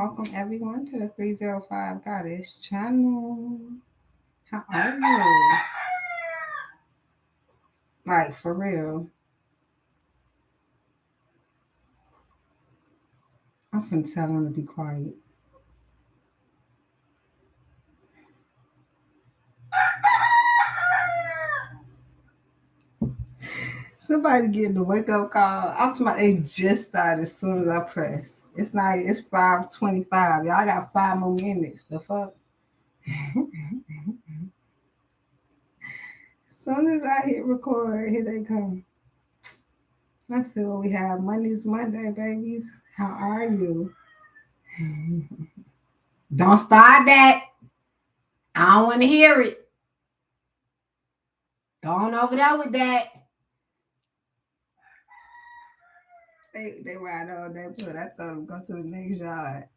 welcome everyone to the 305 Goddess channel. How are you? Like, for real. I'm finna tell them to be quiet. Somebody getting the wake up call. I'm talking about they just started as soon as I press. It's 5:25. Y'all got 5 more minutes. The fuck? As soon as I hit record, here they come. Let's see what we have. Money's Monday, babies. How are you? Don't start that. I don't want to hear it. Go on over there with that. They ride all day, but I told them go to the next yard.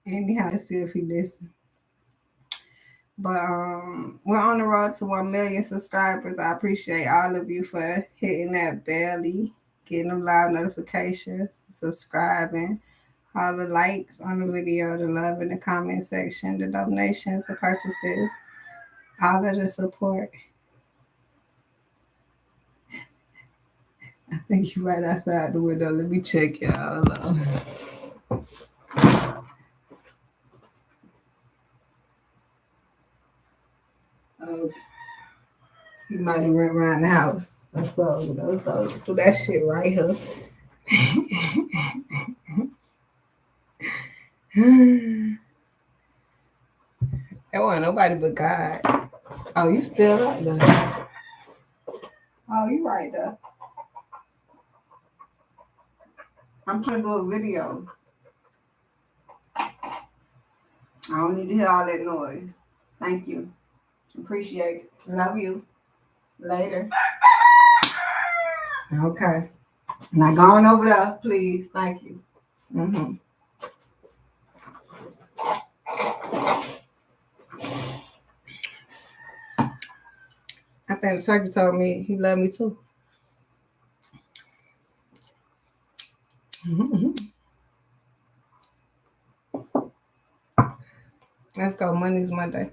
Anyhow, let's see if he listens. But we're on the road to 1 million subscribers. I appreciate all of you for hitting that belly, getting them live notifications, subscribing, all the likes on the video, the love in the comment section, the donations, the purchases, all of the support. I think you're right outside the window. Let me check y'all. He might have ran around the house. So, do that shit right here. That wasn't nobody but God. Oh, you still right there. Oh, you right there. I'm trying to do a video. I don't need to hear all that noise. Thank you. Appreciate it. Love you. Later. Okay. Now go on over there, please. Thank you. I think the turkey told me he loved me too. Let's go. Money's Monday.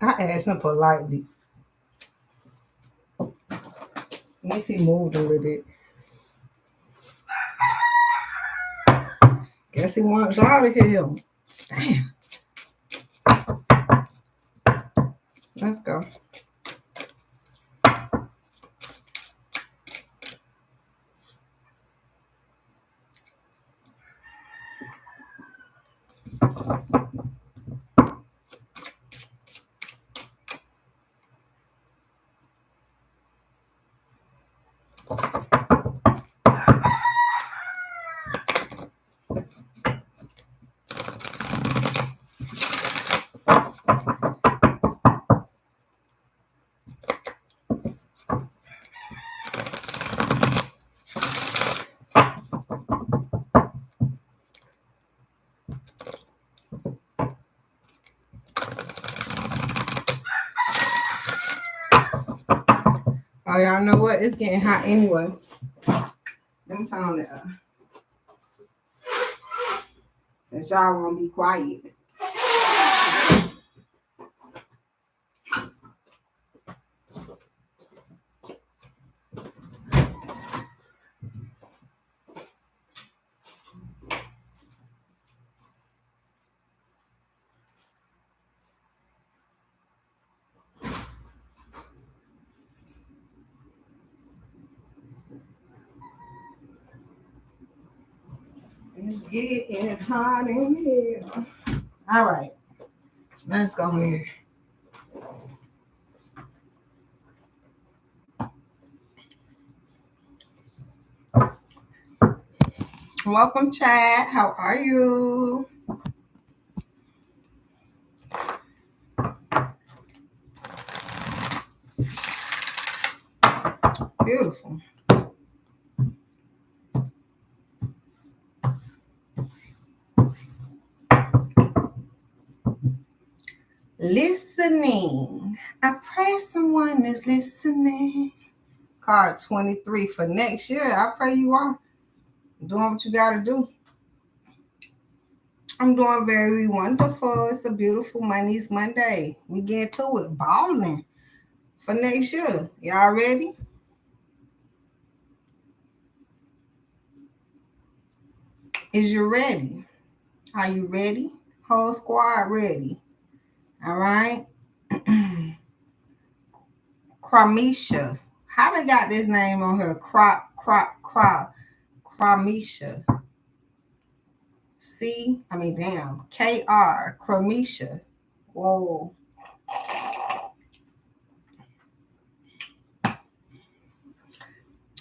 I asked him politely. At least he moved a little bit. Guess he wants y'all to hear him. Damn. Let's go. Oh, y'all know what? It's getting hot anyway. Let me turn on the since y'all want to be quiet. It's getting hot in here. All right. Let's go here. Welcome, Chad. How are you? Beautiful. Listening. I pray someone is listening. Card 23 for next year. I pray you are doing what you got to do. I'm doing very wonderful. It's a beautiful Monies Monday. We get to it. Balling for next year. Y'all ready? Is you ready? Are you ready? Whole squad ready. All right. Kramisha. How they got this name on her? Kramisha. K-R. Kramisha. Whoa.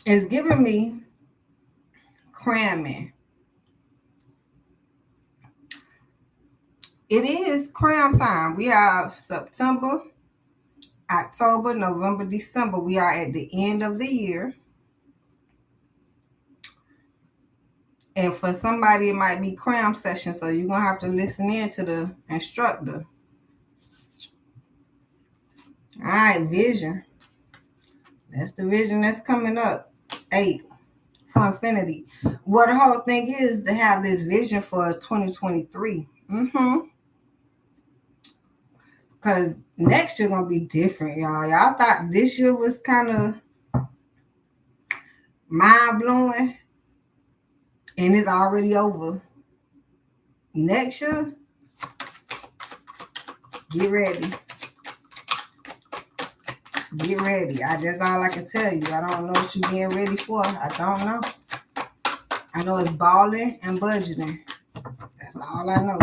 It's giving me cramming. It is cram time. We have September, October, November, December. We are at the end of the year. And for somebody, it might be cram session. So you're going to have to listen in to the instructor. All right, vision. That's the vision that's coming up. 8 for infinity. What the whole thing is to have this vision for 2023. Because next year going to be different, y'all. Y'all thought this year was kind of mind-blowing. And it's already over. Next year, get ready. Get ready. That's all I can tell you. I don't know what you're getting ready for. I don't know. I know it's balling and budgeting. That's all I know.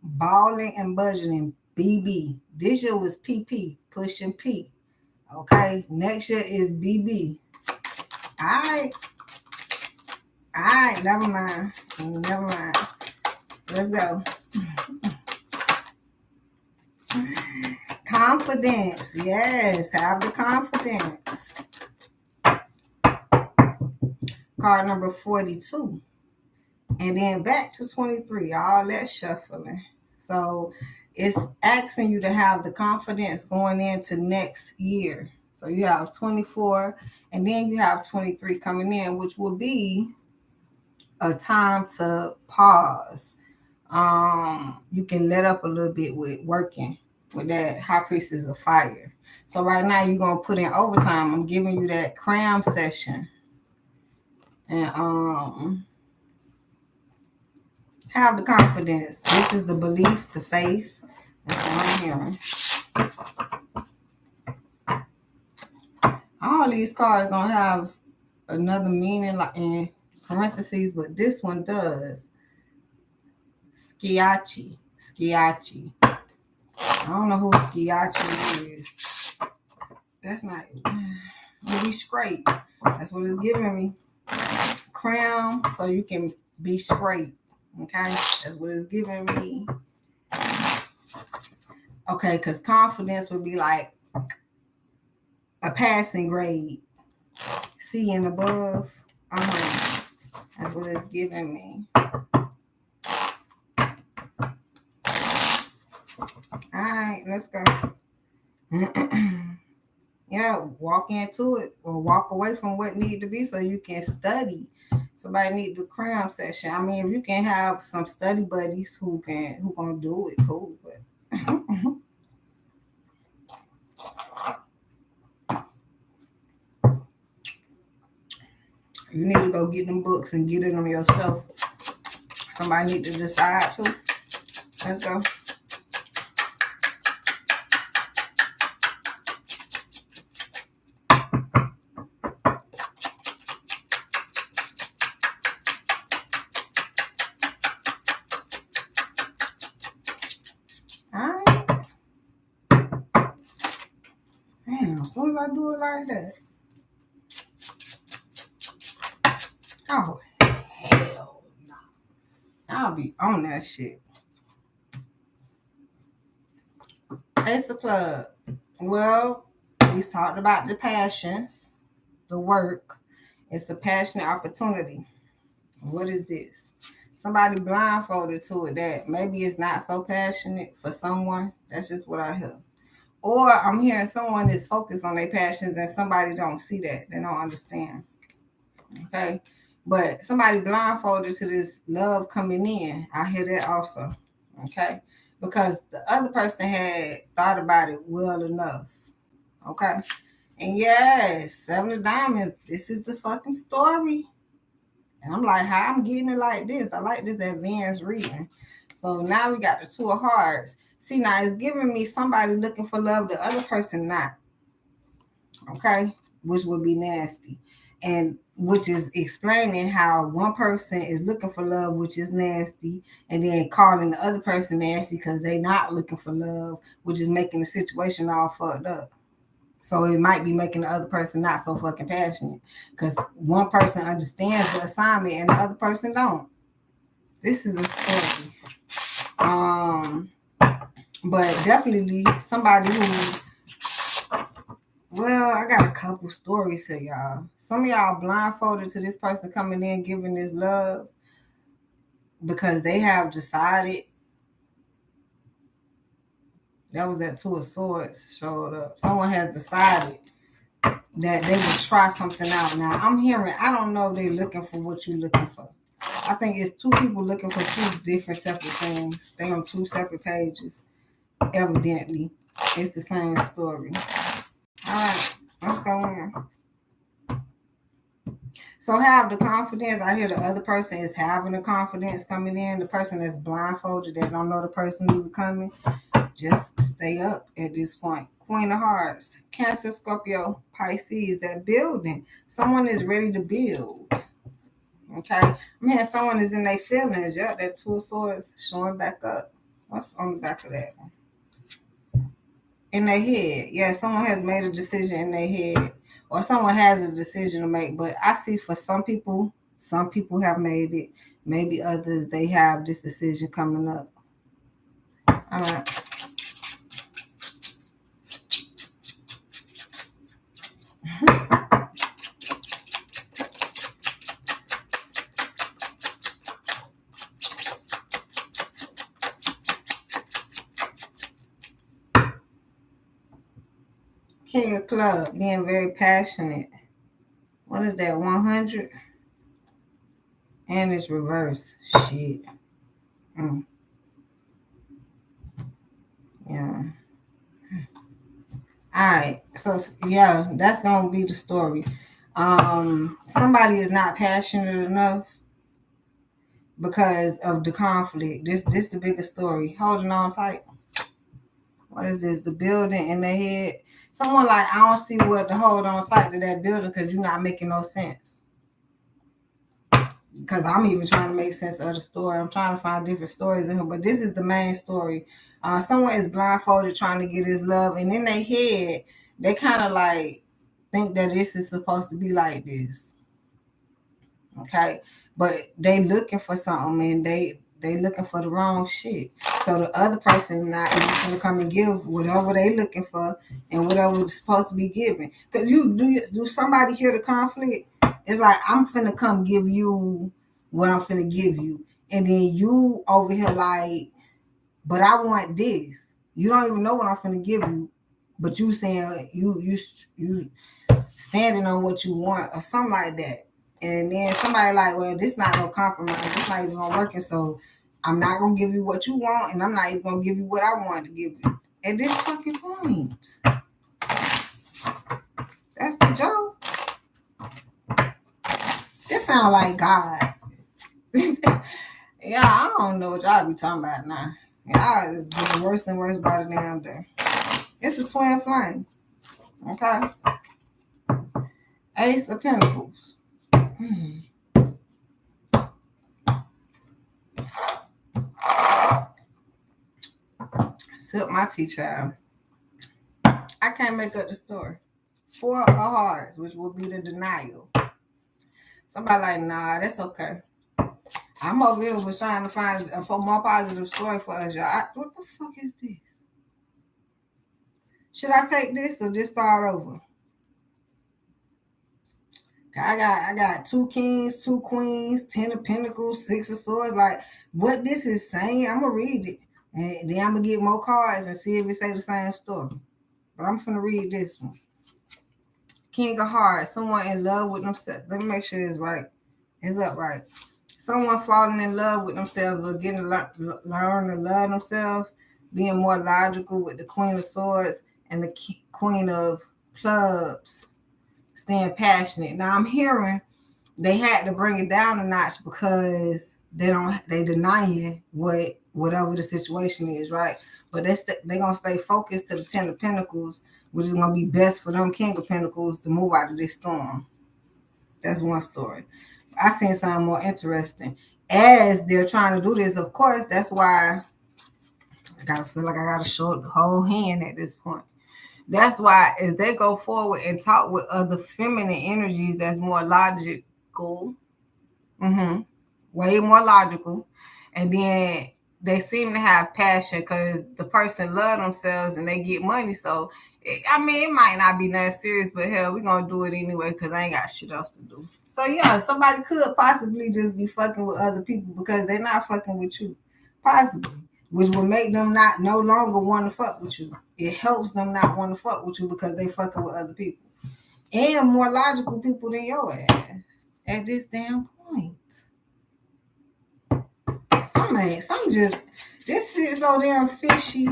Balling and budgeting. BB. This year was PP. Pushing P. Okay. Next year is BB. All right. Never mind. Let's go. Confidence. Yes. Have the confidence. Card number 42. And then back to 23. All that shuffling. So it's asking you to have the confidence going into next year. So you have 24 and then you have 23 coming in, which will be a time to pause. You can let up a little bit with working with that High Priestess of Fire. So right now you're going to put in overtime. I'm giving you that cram session. And have the confidence. This is the belief, the faith. That's what I'm hearing. All these cards don't have another meaning like in parentheses, but this one does. Skiachi. I don't know who Skiachi is. That's not it. Be straight. That's what it's giving me. Crown so you can be straight. Okay? That's what it's giving me. Okay, because confidence would be like a passing grade. C and above. That's what it's giving me. All right, let's go. Yeah, walk into it or walk away from what need to be so you can study. Somebody need to do cram session. I mean, if you can have some study buddies who gonna do it, cool. But you need to go get them books and get them yourself. Somebody need to decide to. Let's go. As soon as I do it like that. Oh, hell no. I'll be on that shit. Ace of Club. Well, we talked about the passions, the work. It's a passionate opportunity. What is this? somebody blindfolded to it that maybe it's not so passionate for someone. That's just what I hear. Or I'm hearing someone is focused on their passions and somebody don't see that. They don't understand. Okay. But somebody blindfolded to this love coming in. I hear that also. Okay. Because the other person had thought about it well enough. Okay. And yes, Seven of Diamonds, this is the fucking story. And I'm like, how I'm getting it like this? I like this advanced reading. So now we got the Two of Hearts. See, now it's giving me somebody looking for love, the other person not. Okay? Which would be nasty. And which is explaining how one person is looking for love, which is nasty, and then calling the other person nasty because they not looking for love, which is making the situation all fucked up. So it might be making the other person not so fucking passionate because one person understands the assignment and the other person don't. This is a story. But definitely somebody who, well, I got a couple stories here, y'all. Some of y'all blindfolded to this person coming in, giving this love because they have decided. That was that Two of Swords showed up. Someone has decided that they would try something out. Now, I'm hearing, I don't know if they're looking for what you're looking for. I think it's two people looking for two different separate things. They on two separate pages. Evidently, it's the same story. All right, let's go in. So have the confidence. I hear the other person is having the confidence coming in. The person that's blindfolded, that don't know the person even coming, just stay up at this point. Queen of Hearts, Cancer, Scorpio, Pisces, that building. Someone is ready to build. Okay. I'm hearing someone is in their feelings. Yeah, that Two of Swords showing back up. What's on the back of that one? In their head. Yeah, someone has made a decision in their head. Or someone has a decision to make. But I see for some people have made it. Maybe others, they have this decision coming up. All right. King of Club, being very passionate. What is that, 100? And it's reverse. Shit. Yeah. Alright. So, yeah, that's going to be the story. Somebody is not passionate enough because of the conflict. This the biggest story. Holding on tight. What is this? The building in their head. Someone like, I don't see what to hold on tight to that building because you're not making no sense. Because I'm even trying to make sense of the story. I'm trying to find different stories in here, but this is the main story. Someone is blindfolded trying to get his love, and in their head, they kind of like think that this is supposed to be like this. Okay, but they looking for something, and they looking for the wrong shit. So the other person not even gonna come and give whatever they looking for and whatever it's supposed to be given. Because do somebody hear the conflict? It's like, I'm finna come give you what I'm finna give you. And then you over here like, but I want this. You don't even know what I'm finna give you. But you saying you standing on what you want or something like that. And then somebody like, well, this not no compromise. This not even gonna work. And so I'm not gonna give you what you want, and I'm not even gonna give you what I want to give you. At this fucking point. That's the joke. This sound like God. Yeah, I don't know what y'all be talking about now. Y'all is getting worse and worse by the damn day. It's a twin flame. Okay. Ace of Pentacles. Sip my tea, child. I can't make up the story. Four of Hearts, which will be the denial. Somebody like, nah, that's okay. I'm over here was trying to find a more positive story for us, y'all. What the fuck is this? Should I take this or just start over? I got 2 kings, 2 queens, 10 of pentacles, 6 of swords. Like what this is saying, I'm gonna read it. And then I'm gonna get more cards and see if it say the same story. But I'm gonna read this one. King of Hearts, someone in love with themselves. Let me make sure it's right. It's upright. Someone falling in love with themselves or getting to learn to love themselves, being more logical with the Queen of Swords and the Queen of Clubs, staying passionate. Now I'm hearing they had to bring it down a notch because they denying whatever the situation is, right? But they gonna stay focused to the 10 of Pentacles, which is gonna be best for them King of Pentacles to move out of this storm. That's one story. I seen something more interesting. As they're trying to do this, of course, that's why I gotta feel like I gotta show the whole hand at this point. That's why as they go forward and talk with other feminine energies that's more logical, way more logical, and then they seem to have passion because the person love themselves and they get money. So I mean, it might not be that serious, but hell, we're gonna do it anyway because I ain't got shit else to do. So yeah, somebody could possibly just be fucking with other people because they're not fucking with you. Possibly. Which will make them no longer want to fuck with you. It helps them not want to fuck with you because they fucking with other people. And more logical people than your ass at this damn point. This shit so damn fishy.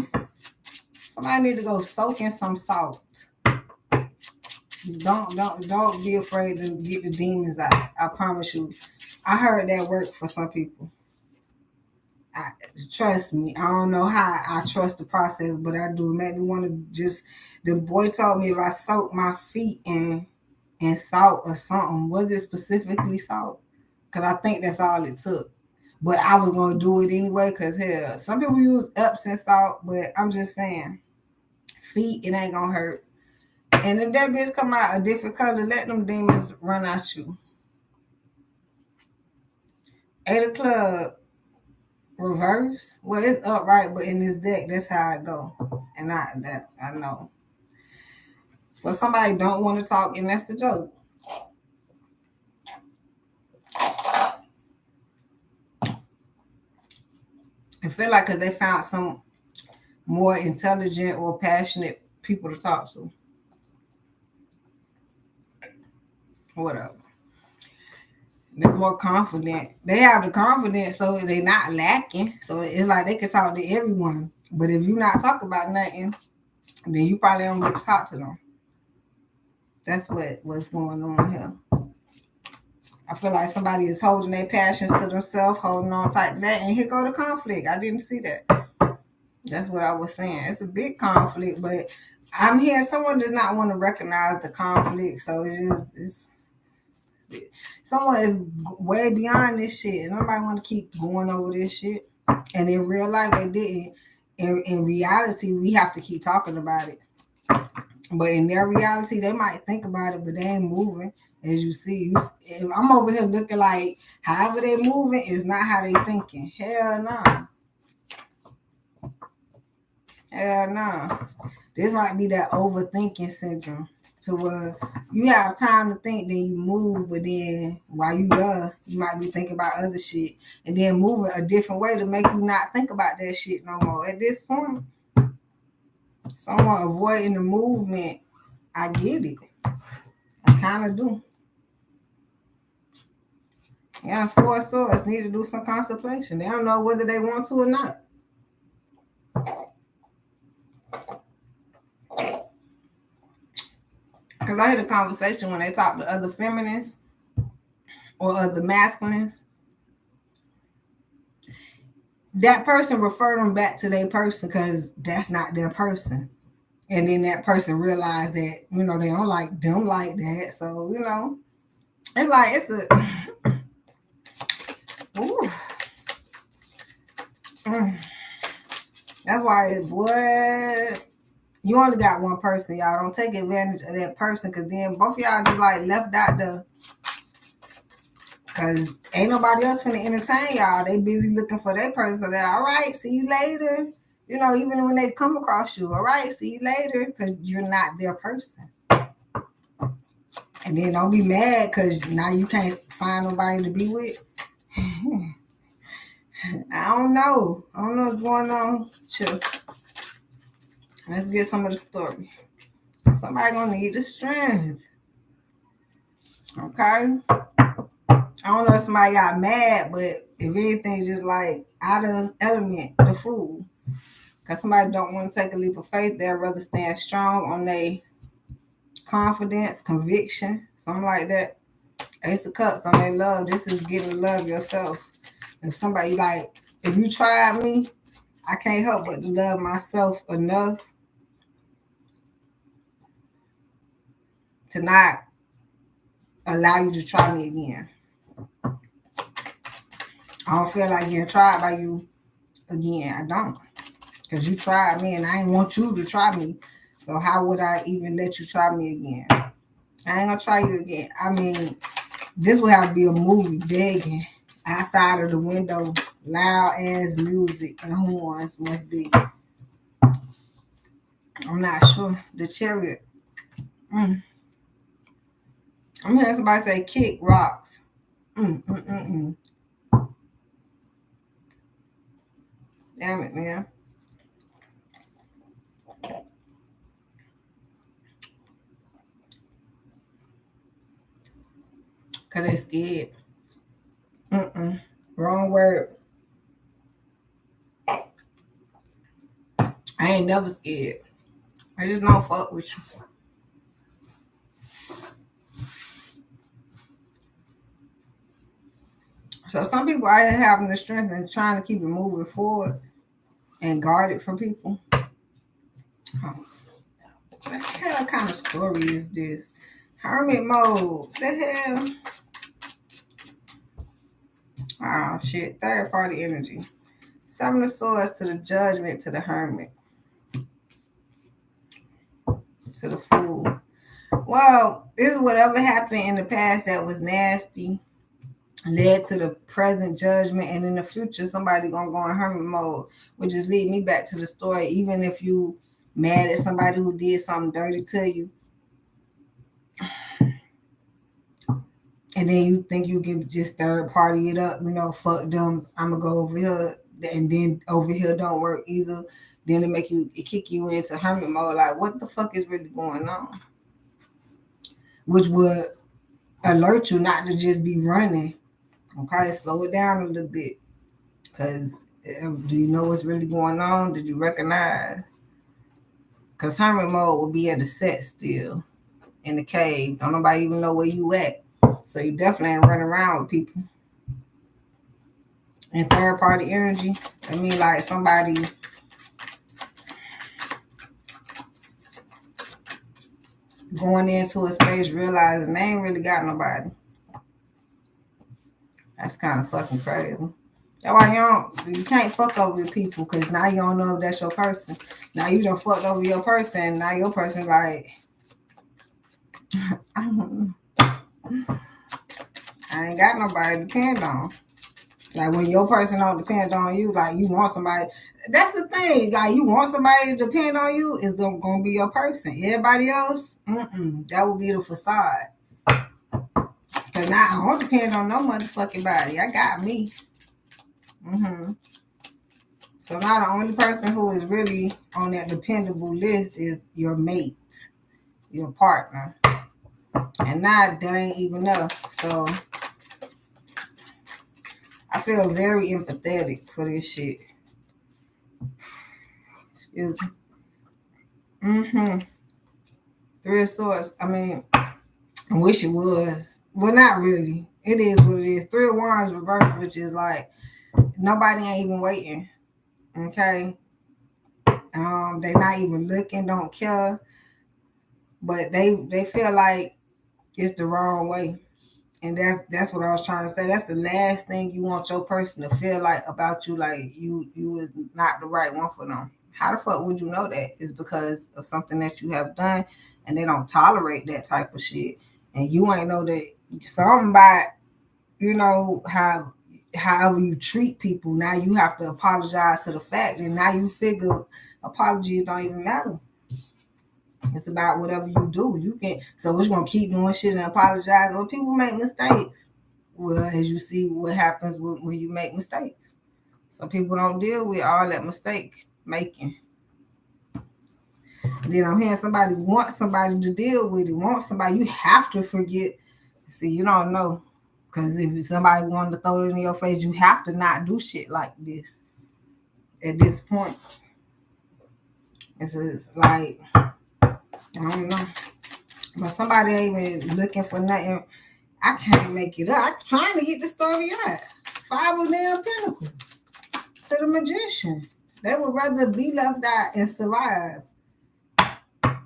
Somebody need to go soak in some salt. Don't be afraid to get the demons out. I promise you. I heard that work for some people. Trust me. I don't know how I trust the process, but I do. It made me want to just. The boy told me if I soak my feet in salt or something, was it specifically salt? Because I think that's all it took. But I was going to do it anyway because, hell, some people use Epsom salt, but I'm just saying, feet, it ain't going to hurt. And if that bitch come out a different color, let them demons run out you. 8 of club, reverse. Well, it's upright, but in this deck, that's how it go. And I know. So somebody don't want to talk, and that's the joke. I feel like because they found some more intelligent or passionate people to talk to. Whatever. They're more confident. They have the confidence, so they're not lacking. So it's like they can talk to everyone. But if you're not talking about nothing, then you probably don't get to talk to them. That's what's going on here. I feel like somebody is holding their passions to themselves, holding on tight to that, and here go the conflict. I didn't see that. That's what I was saying. It's a big conflict, but I'm hearing someone does not want to recognize the conflict. So it's someone is way beyond this shit. Nobody want to keep going over this shit. And in real life, they didn't. In reality, we have to keep talking about it. But in their reality, they might think about it, but they ain't moving. As you see, I'm over here looking like however they moving is not how they thinking. Hell no. Hell no. This might be that overthinking syndrome. To where you have time to think, then you move, but then while you you might be thinking about other shit, and then moving a different way to make you not think about that shit no more. At this point, someone avoiding the movement, I get it. I kind of do. Yeah, 4 of Swords need to do some contemplation. They don't know whether they want to or not. Because I heard a conversation when they talk to other feminists or other masculines. That person referred them back to their person because that's not their person. And then that person realized that, they don't like them like that. So, it's like, it's a... Ooh. That's why it's what... You only got one person, y'all. Don't take advantage of that person because then both of y'all just like left out the... Because ain't nobody else finna entertain y'all. They busy looking for their person. So they're all right, see you later. Even when they come across you, all right, see you later, because you're not their person. And And then don't be mad because now you can't find nobody to be with. I don't know. I don't know what's going on. Chill. Let's get some of the story. Somebody gonna need the strength. Okay? I don't know if somebody got mad, but if anything, just like out of element, the fool. Because somebody don't want to take a leap of faith. They'd rather stand strong on their confidence, conviction, something like that. Ace of Cups on their love. This is getting love yourself. If somebody like, if you tried me, I can't help but to love myself enough to not allow you to try me again. I don't feel like getting tried by you again. I don't. Because you tried me and I didn't want you to try me. So how would I even let you try me again? I ain't gonna try you again. I mean, this would have to be a movie begging outside of the window, loud ass music and horns must be. I'm not sure. The Chariot. I'm hearing somebody say kick rocks. Damn it, man. Cause they scared. Wrong word. I ain't never scared. I just don't fuck with you. So some people out here having the strength and trying to keep it moving forward and guard it from people. What the hell kind of story is this? Hermit mode. The hell? Oh shit. Third party energy. Seven of Swords to the Judgment to the Hermit. To the Fool. Well, it's whatever happened in the past that was nasty led to the present judgment, and in the future somebody gonna go in hermit mode, which just lead me back to the story. Even if you mad at somebody who did something dirty to you, and then you think you can just third party it up, fuck them, I'm gonna go over here, and then over here don't work either, then it kick you into hermit mode. Like, what the fuck is really going on? Which would alert you not to just be running. Okay, slow it down a little bit. Because do you know what's really going on? Did you recognize? Because hermit mode will be at the set still in the cave. Don't nobody even know where you at. So you definitely ain't running around with people. And third party energy, I mean, like somebody going into a space realizing they ain't really got nobody. That's kind of fucking crazy. That's why you can't fuck over people, because now you don't know if that's your person. Now you done fucked over your person. Now your person like, I don't know. I ain't got nobody to depend on. Like when your person don't depend on you, like you want somebody. That's the thing. Like you want somebody to depend on you, is gonna be your person. Everybody else, that would be the facade. Cause now I don't depend on no motherfucking body. I got me. So now the only person who is really on that dependable list is your mate, your partner. And now that ain't even enough. So I feel very empathetic for this shit. Excuse me. Three of Swords. I mean, I wish it was. Well, not really. It is what it is. Three of Wands reversed, which is like nobody ain't even waiting. Okay. They not even looking, don't care. But they feel like it's the wrong way. And that's what I was trying to say. That's the last thing you want your person to feel like about you, like you is not the right one for them. How the fuck would you know that? It's because of something that you have done, and they don't tolerate that type of shit. And you ain't know that something about, however you treat people, now you have to apologize to the fact, and now you figure apologies don't even matter. It's about whatever you do. You can. So we're gonna keep doing shit and apologizing. When people make mistakes, well, as you see, what happens when you make mistakes. Some people don't deal with all that mistake making. And then I'm hearing somebody want somebody to deal with it. Want somebody you have to forget. See, you don't know, because if somebody wanted to throw it in your face, you have to not do shit like this. At this point, it's like I don't know. But somebody ain't even looking for nothing. I can't make it up. I'm trying to get the story out. 5 of them pentacles to the magician. They would rather be left out and survive.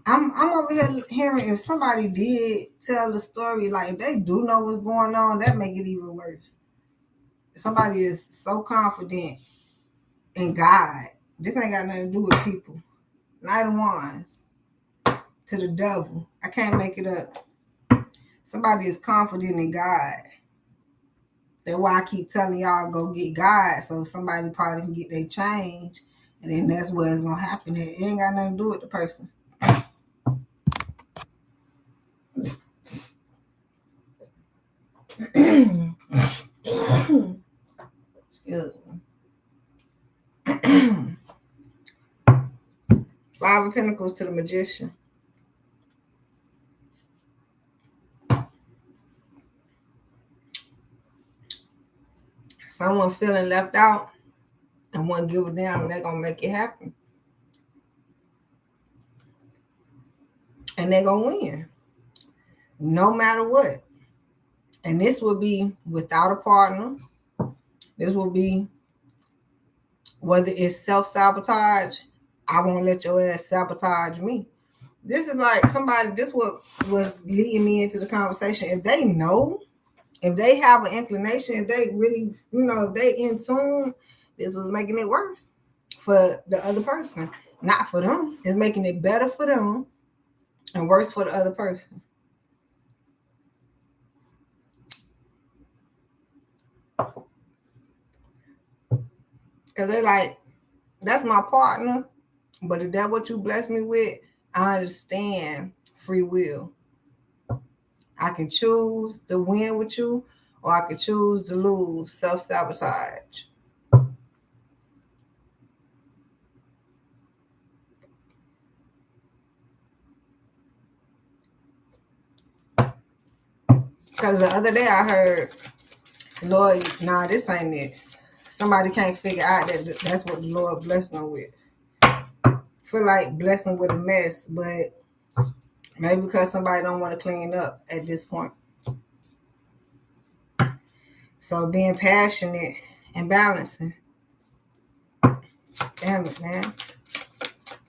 I'm over here hearing if somebody did tell the story, like if they do know what's going on, that make it even worse. If somebody is so confident in God, this ain't got nothing to do with people. Knight of Wands to the devil. I can't make it up. Somebody is confident in God. That's why I keep telling y'all go get God, so somebody probably can get their change, and then that's where it's gonna happen. It ain't got nothing to do with the person. Excuse me. 5 of Pentacles to the magician. Someone feeling left out and won't give a damn, they're gonna make it happen. And they're gonna win. No matter what. And this will be without a partner. This will be whether it's self-sabotage. I won't let your ass sabotage me. This is like somebody, this what was leading me into the conversation. If they know, if they have an inclination, if they really, if they in tune, this was making it worse for the other person. Not for them. It's making it better for them and worse for the other person. Because they're like, that's my partner, but if that's what you bless me with, I understand free will. I can choose to win with you, or I can choose to lose, self-sabotage. Because the other day I heard, Lord, nah, this ain't it. Somebody can't figure out that that's what the Lord blessed them with. Feel like blessing with a mess, but maybe because somebody don't want to clean up at this point. So being passionate and balancing. Damn it, man.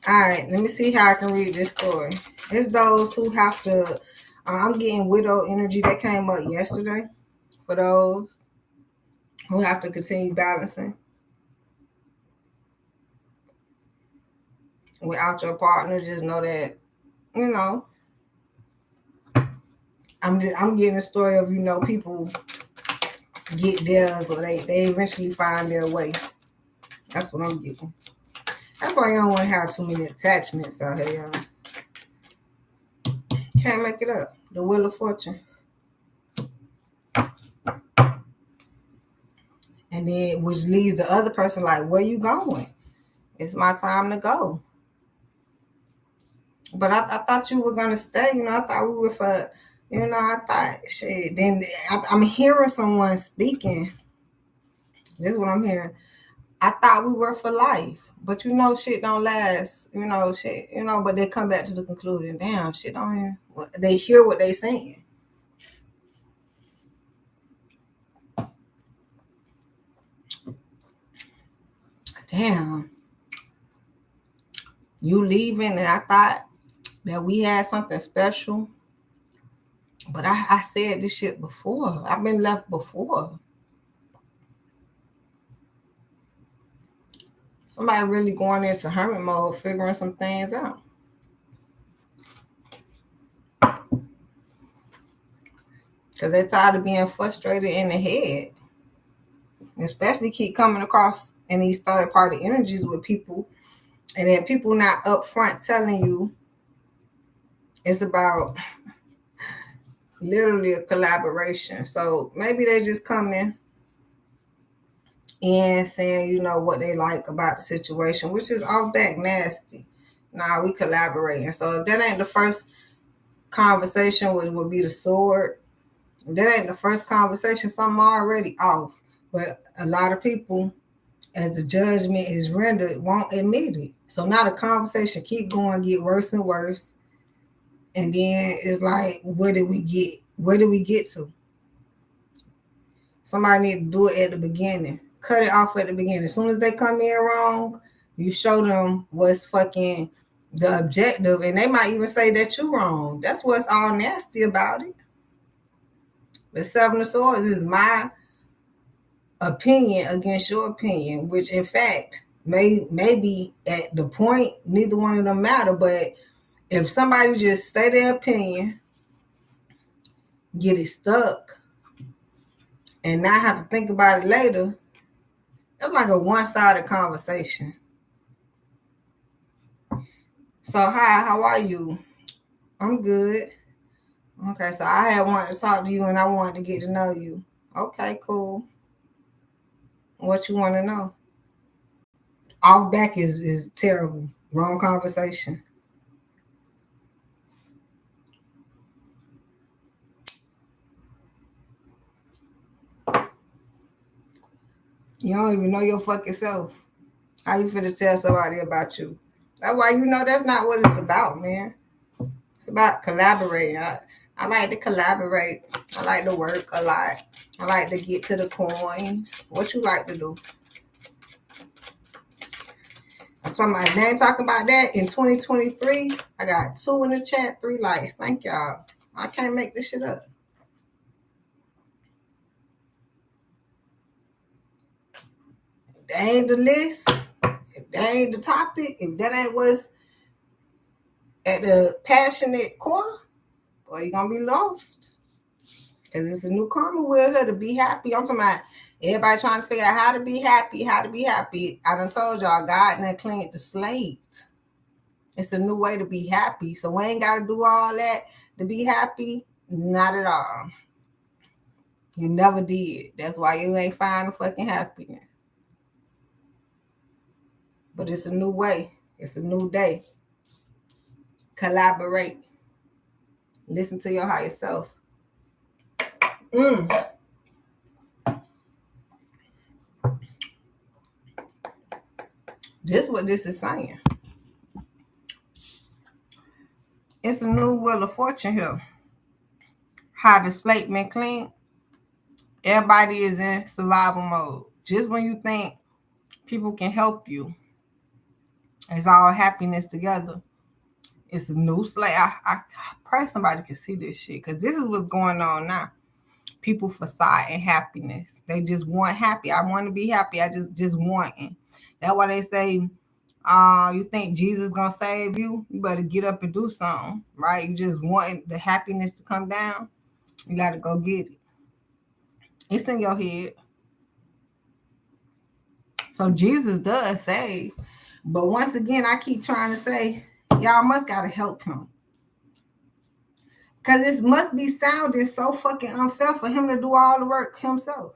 All right, let me see how I can read this story. It's those who have to, I'm getting widow energy that came up yesterday. For those who have to continue balancing without your partner, just know that, I'm getting a story of, people get theirs, or they eventually find their way. That's what I'm getting. That's why you don't want to have too many attachments out here, y'all. Can't make it up. The Wheel of Fortune. And then, which leaves the other person like, where you going? It's my time to go. But I thought you were going to stay. I thought we were for, I thought, shit. Then I'm hearing someone speaking. This is what I'm hearing. I thought we were for life. But shit don't last. Shit. But they come back to the conclusion. Damn, shit don't hear. They hear what they saying. Damn. You leaving, and I thought that we had something special. But I said this shit before. I've been left before. Somebody really going into hermit mode, figuring some things out. Because they're tired of being frustrated in the head. Especially keep coming across in these third party energies with people. And then people not upfront telling you It's about literally a collaboration. So maybe they just coming in saying, you know, what they like about the situation, which is off back nasty. Nah, we collaborating. So if that ain't the first conversation, which would be the sword, if that ain't the first conversation, something already off. But a lot of people, as the judgment is rendered, won't admit it. So now the conversation keep going, get worse and worse. And then it's like, where did we get? Where did we get to? Somebody need to do it at the beginning. Cut it off at the beginning. As soon as they come in wrong, you show them what's fucking the objective, and they might even say that you're wrong. That's what's all nasty about it. The Seven of Swords is my opinion against your opinion, which in fact may be at the point neither one of them matter. But if somebody just say their opinion, get it stuck, and not have to think about it later, it's like a one-sided conversation. So hi, how are you? I'm good. Okay, so I had wanted to talk to you and I wanted to get to know you. Okay, cool. What you want to know? Off back is terrible. Wrong conversation. You don't even know your fucking self. How you finna tell somebody about you? That's why you know that's not what it's about, man. It's about collaborating. I like to collaborate. I like to work a lot. I like to get to the coins. What you like to do? I'm talking about, they ain't talking about that in 2023. I got 2 in the chat, 3 likes. Thank y'all. I can't make this shit up. If that ain't the list, if that ain't the topic, if that ain't what's at the passionate core, boy, you're gonna be lost. Because it's a new karma wheel here to be happy. I'm talking about everybody trying to figure out how to be happy, how to be happy. I done told y'all, God done cleaned the slate. It's a new way to be happy. So we ain't got to do all that to be happy. Not at all. You never did. That's why you ain't finding fucking happiness. But it's a new way. It's a new day. Collaborate. Listen to your higher self. This is what this is saying. It's a new wheel of fortune here. How the slate been clean. Everybody is in survival mode. Just when you think people can help you, it's all happiness together. It's a new slate. I pray somebody can see this shit, because this is what's going on now. People facade and happiness. They just want happy. I want to be happy. I just wanting. That's why they say, you think Jesus gonna save you? You better get up and do something, right? You just want the happiness to come down. You got to go get it. It's in your head. So Jesus does save. But once again, I keep trying to say, y'all must got to help him. Because it must be sounding so fucking unfair for him to do all the work himself.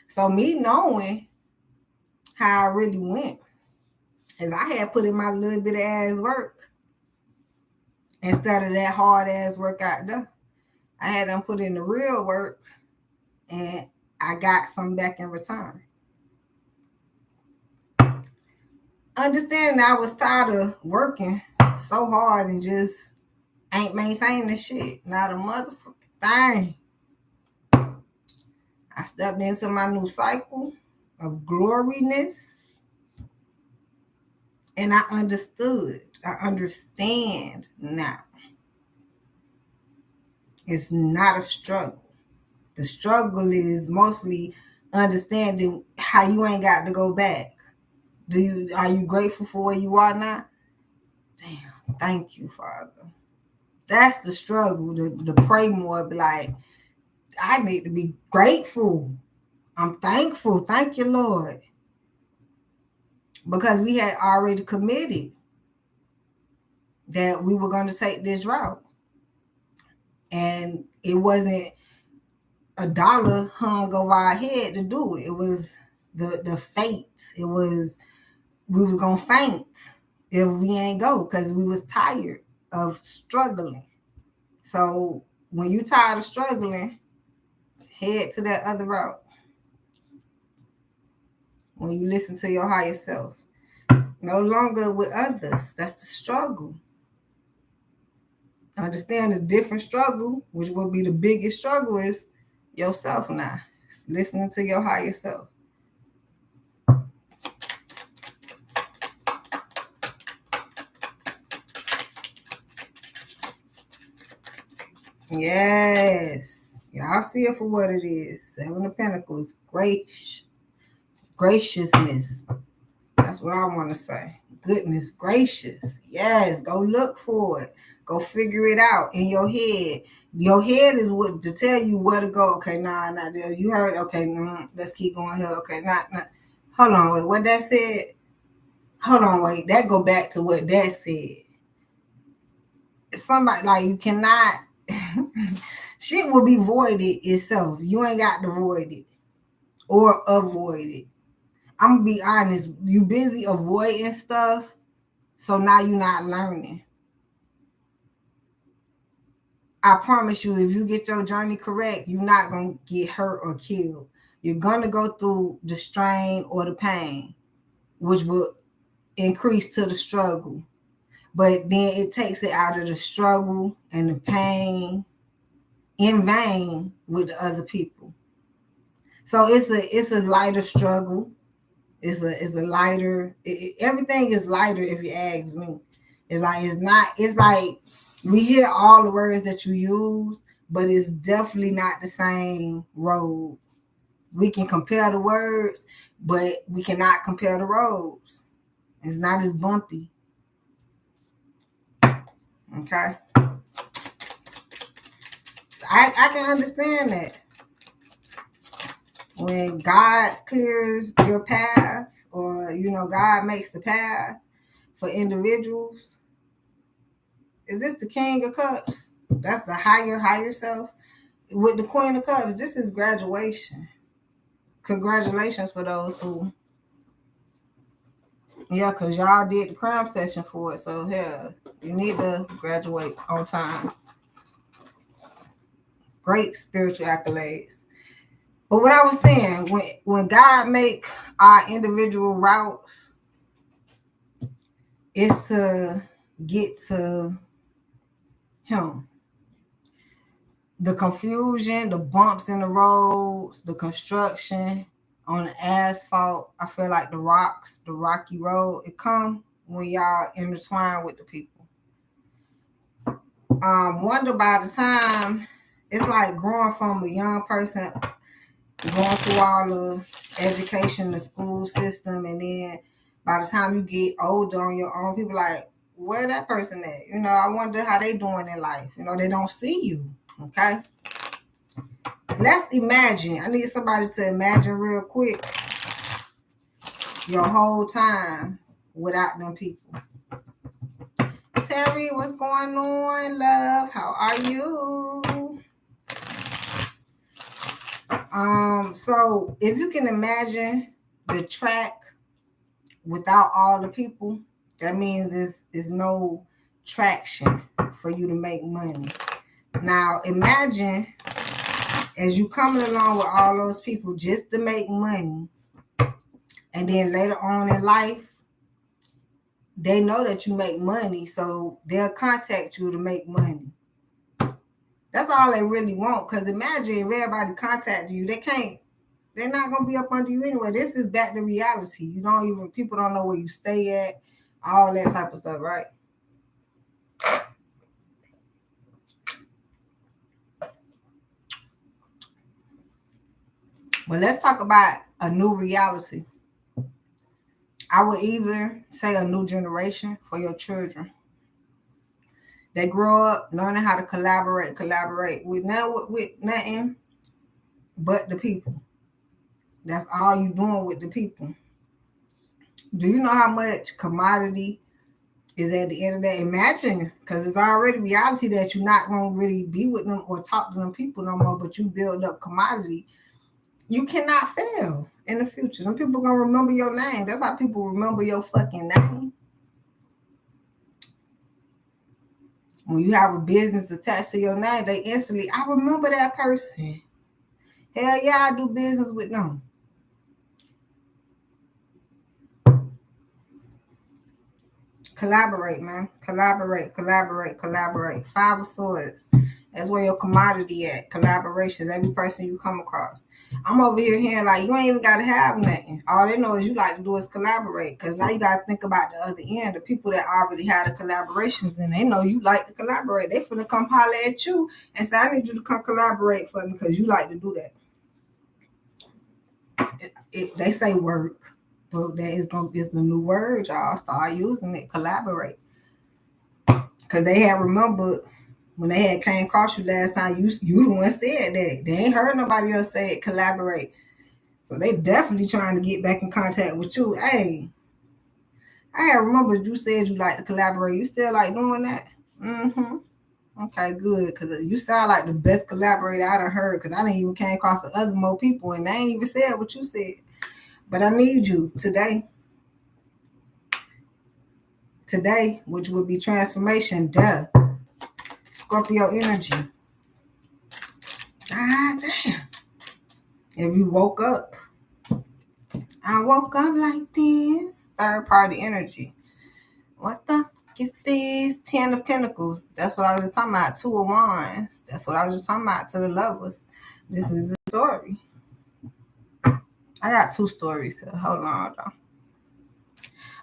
So me knowing how I really went is I had put in my little bit of ass work instead of that hard ass work out there. I had them put in the real work and I got some back in return. Understanding I was tired of working so hard and just ain't maintaining the shit. Not a motherfucking thing. I stepped into my new cycle of gloriness. And I understood. I understand now. It's not a struggle. The struggle is mostly understanding how you ain't got to go back. Are you grateful for where you are now? Damn, thank you, Father. That's the struggle. To pray more, be like, I need to be grateful. I'm thankful. Thank you, Lord. Because we had already committed. that we were going to take this route. And it wasn't $1 hung over our head to do it. It was the fate. It was we was gonna faint if we ain't go because we was tired of struggling. So when you tired of struggling, head to that other route. When you listen to your higher self, no longer with others. That's the struggle. Understand the different struggle, which will be the biggest struggle, is yourself now. Listening to your higher self. Yes. Y'all see it for what it is. 7 of Pentacles. Graciousness. That's what I want to say. Goodness gracious. Yes. Go look for it. Go figure it out in your head. Your head is what to tell you where to go. Okay, nah, not there. You heard? Okay, let's keep going here. Okay, not. Hold on, wait. What that said? Hold on, wait. That go back to what that said. Somebody like you cannot. Shit will be voided itself. You ain't got to void it or avoid it. I'm gonna be honest. You busy avoiding stuff, so now you're not learning. I promise you, if you get your journey correct, you're not gonna get hurt or killed. You're gonna go through the strain or the pain, which will increase to the struggle. But then it takes it out of the struggle and the pain in vain with the other people. So it's a lighter struggle. It's a lighter. Everything is lighter if you ask me. It's like we hear all the words that you use, but it's definitely not the same road. We can compare the words, but we cannot compare the roads. It's not as bumpy. Okay. I can understand that. When God clears your path, or God makes the path for individuals. Is this the King of Cups? That's the higher self. With the Queen of Cups, this is graduation. Congratulations for those who, because y'all did the cram session for it. So, hell, you need to graduate on time. Great spiritual accolades. But what I was saying, when God make our individual routes, it's to get to Him. The confusion, the bumps in the roads, the construction on the asphalt, I feel like the rocky road, it come when y'all intertwine with the people. Wonder by the time, it's like growing from a young person, going through all the education, the school system, and then by the time you get older on your own, people like, where that person at? I wonder how they doing in life. They don't see you. Okay. Let's imagine. I need somebody to imagine real quick your whole time without them people. Terry, what's going on, love? How are you? So if you can imagine the track without all the people, that means there's no traction for you to make money. Now imagine as you coming along with all those people just to make money, and then later on in life, they know that you make money, so they'll contact you to make money. That's all they really want. Because imagine if everybody contact you, they're not gonna be up under you anyway. This is back to reality. People don't know where you stay at, all that type of stuff, right? But let's talk about a new reality. I would even say a new generation for your children. They grow up learning how to collaborate with nothing but the people. That's all you doing with the people. Do you know how much commodity is at the end of the day, imagine, because it's already reality that you're not going to really be with them or talk to them people no more, but you build up commodity. You cannot fail in the future. Them people going to remember your name. That's how people remember your fucking name. When you have a business attached to your name, they instantly, I remember that person. Hell yeah, I do business with them. Collaborate, man. Collaborate. Five of Swords. That's where your commodity at. Collaborations. Every person you come across. I'm over here hearing like you ain't even gotta have nothing. All they know is you like to do is collaborate. Cause now you gotta think about the other end. The people that already had the collaborations and they know you like to collaborate. They finna come holler at you and say, I need you to come collaborate for me because you like to do that. They say work. But that is it's a new word, y'all. Start using it. Collaborate. Cause they had remembered when they had came across you last time, you the one said that. They ain't heard nobody else say it, collaborate. So they definitely trying to get back in contact with you. Hey, I had remembered you said you like to collaborate. You still like doing that? Mm-hmm. Okay, good. Cause you sound like the best collaborator I done heard. Cause I didn't even came across the other more people and they ain't even said what you said. But I need you today. Today, which would be transformation, death, Scorpio energy. God damn. If you woke up, I woke up like this. Third party energy. What the fuck is this? 10 of Pentacles. That's what I was just talking about. 2 of Wands. That's what I was just talking about to the lovers. This is a story. I got 2 stories. So hold on, though.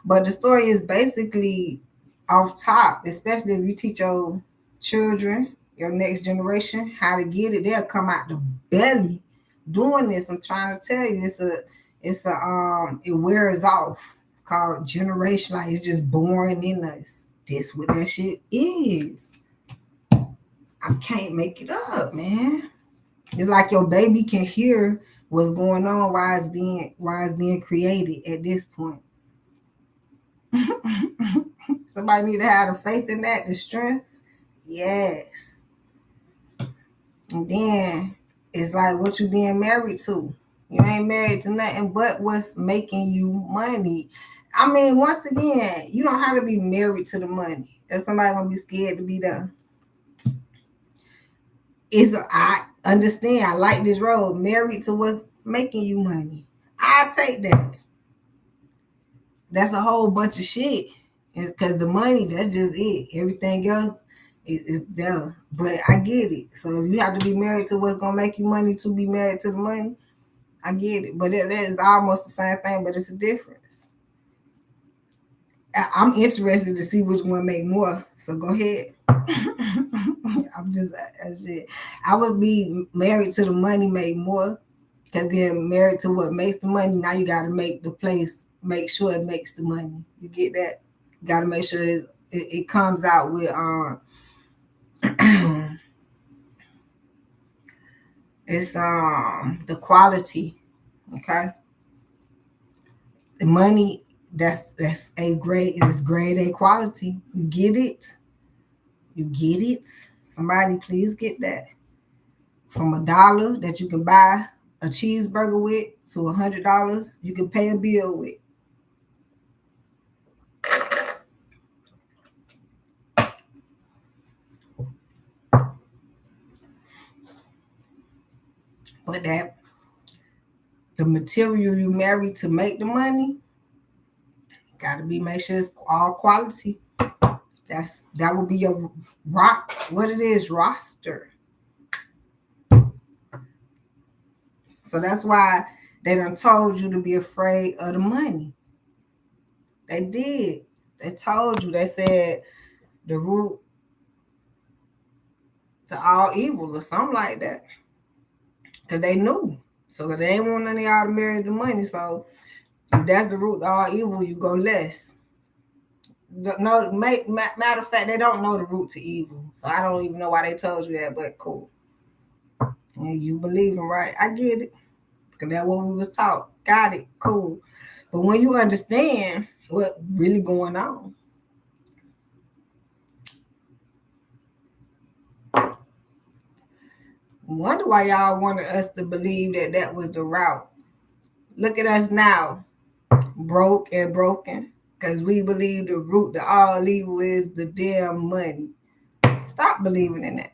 But the story is basically off top, especially if you teach your children, your next generation, how to get it. They'll come out the belly doing this. I'm trying to tell you, it wears off. It's called generation. Like it's just born in us. This what that shit is. I can't make it up, man. It's like your baby can hear what's going on while it's being created at this point. Somebody need to have the faith in that, the strength. Yes. And then it's like what you being married to. You ain't married to nothing but what's making you money. I mean, once again, you don't have to be married to the money. If somebody gonna be scared to be there. I understand. I like this road. Married to what's making you money. I take that. That's a whole bunch of shit. It's because the money, that's just it. Everything else is there. But I get it. So if you have to be married to what's gonna make you money to be married to the money, I get it. But that is almost the same thing, but it's a difference. I'm interested to see which one make more. So go ahead. I'm just shit. I would be married to the money make more. Because then married to what makes the money, now you gotta make the place, make sure it makes the money. You get that? You gotta make sure it comes out with it's the quality. Okay. The money that's grade A quality. You get it? You get it? Somebody please get that. From $1 that you can buy a cheeseburger with to $100 you can pay a bill with. But that the material you marry to make the money gotta be make sure it's all quality. That will be your what it is, roster. So that's why they done told you to be afraid of the money. They did. They told you. They said the root to all evil or something like that. Because they knew. So they ain't want none of y'all to marry the money. So if that's the root to all evil, you go less. No, matter of fact, they don't know the root to evil. So I don't even know why they told you that, but cool. And you believe them, right? I get it. Because that's what we was taught. Got it. Cool. But when you understand what really going on, Wonder why y'all wanted us to believe that that was the route. Look at us now, broke and broken, because we believe the root to all evil is the damn money. Stop believing in that.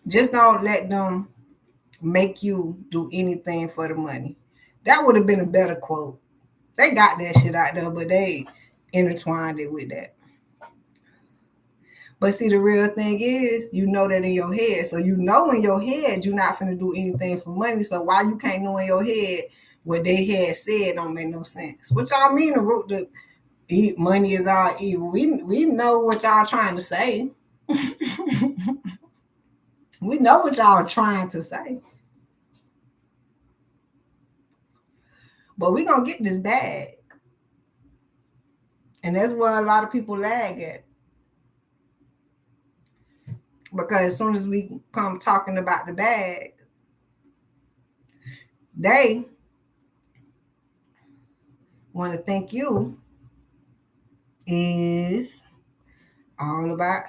Just don't let them make you do anything for the money. That would have been a better quote. They got that shit out there, but they intertwined it with that. But see, the real thing is, you know that in your head. So you know in your head you're not finna do anything for money. So why you can't know in your head what they had said don't make no sense. What y'all mean the root the money is all evil? We know what y'all trying to say. We know what y'all trying to say. But we gonna get this bag. And that's where a lot of people lag at. Because as soon as we come talking about the bag, they want to think you is all about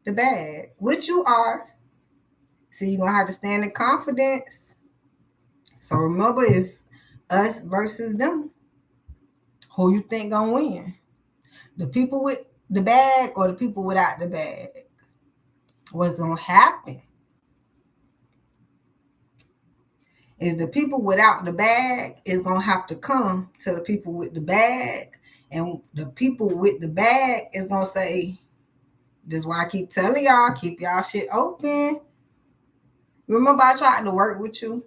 the bag, which you are. So you're going to have to stand in confidence. So remember, it's us versus them. Who you think going to win? The people with the bag or the people without the bag? What's going to happen is the people without the bag is going to have to come to the people with the bag. And the people with the bag is going to say, this is why I keep telling y'all, keep y'all shit open. Remember I tried to work with you?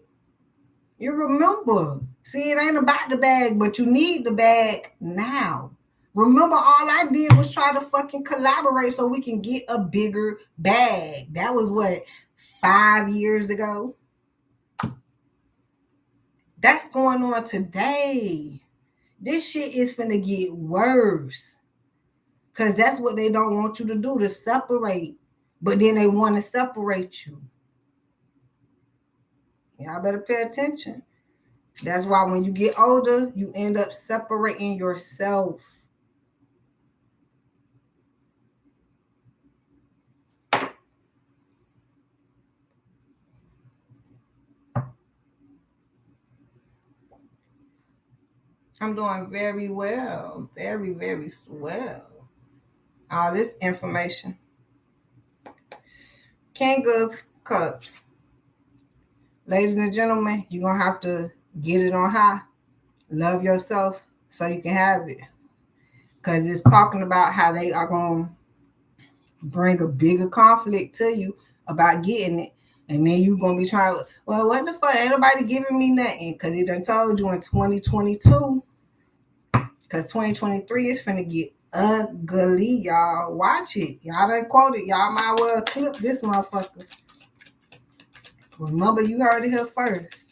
You remember. See, it ain't about the bag, but you need the bag now. Remember, all I did was try to fucking collaborate so we can get a bigger bag. That was what, 5 years ago? That's going on today. This shit is finna get worse. Because that's what they don't want you to do, to separate. But then they want to separate you. Y'all better pay attention. That's why when you get older, you end up separating yourself. I'm doing very well. Very, very well. All this information. King of Cups. Ladies and gentlemen, you're going to have to get it on high. Love yourself so you can have it. Because it's talking about how they are going to bring a bigger conflict to you about getting it. And then you're going to be trying, well, what the fuck? Ain't nobody giving me nothing. Because he done told you in 2022. Because 2023 is finna get ugly, y'all. Watch it. Y'all done quoted. Y'all might well clip this motherfucker. Remember, you heard it here first.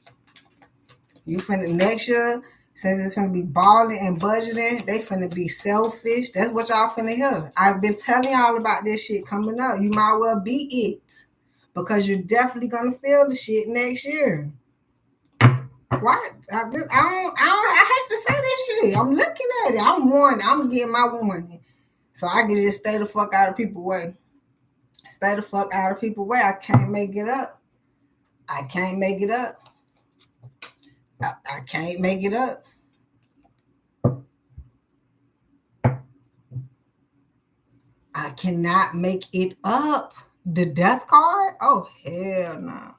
You finna next year, since it's finna be balling and budgeting, they finna be selfish. That's what y'all finna hear. I've been telling y'all about this shit coming up. You might well be it. Because you're definitely gonna feel the shit next year. What? I hate to say this shit. I'm looking at it. I'm warning. I'm getting my warning. So I can just stay the fuck out of people's way. Stay the fuck out of people's way. I can't make it up. I can't make it up. I can't make it up. I cannot make it up. The death card? Oh, hell no.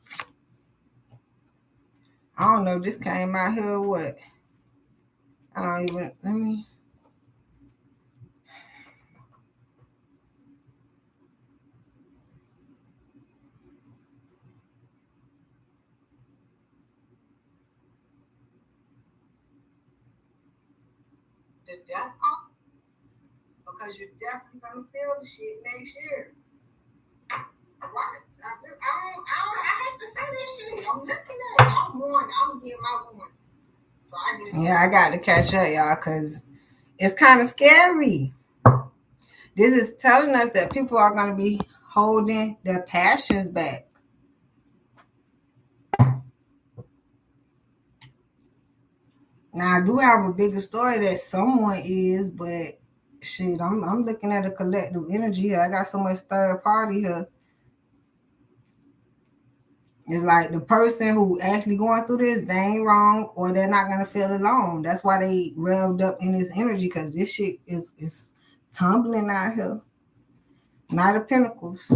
I don't know. This came out here or what? I don't even. Let me. The death card? Because you're definitely going to feel the shit next year. What? I hate to say this shit. I'm looking at it. I'm warned. I'm getting my warning. So I got to catch up, y'all, because it's kind of scary. This is telling us that people are going to be holding their passions back. Now, I do have a bigger story that someone is, but shit, I'm looking at a collective energy here. I got so much third party here. It's like the person who actually going through this, they ain't wrong, or they're not gonna feel alone. That's why they revved up in this energy, because this shit is tumbling out here. Knight of Pentacles.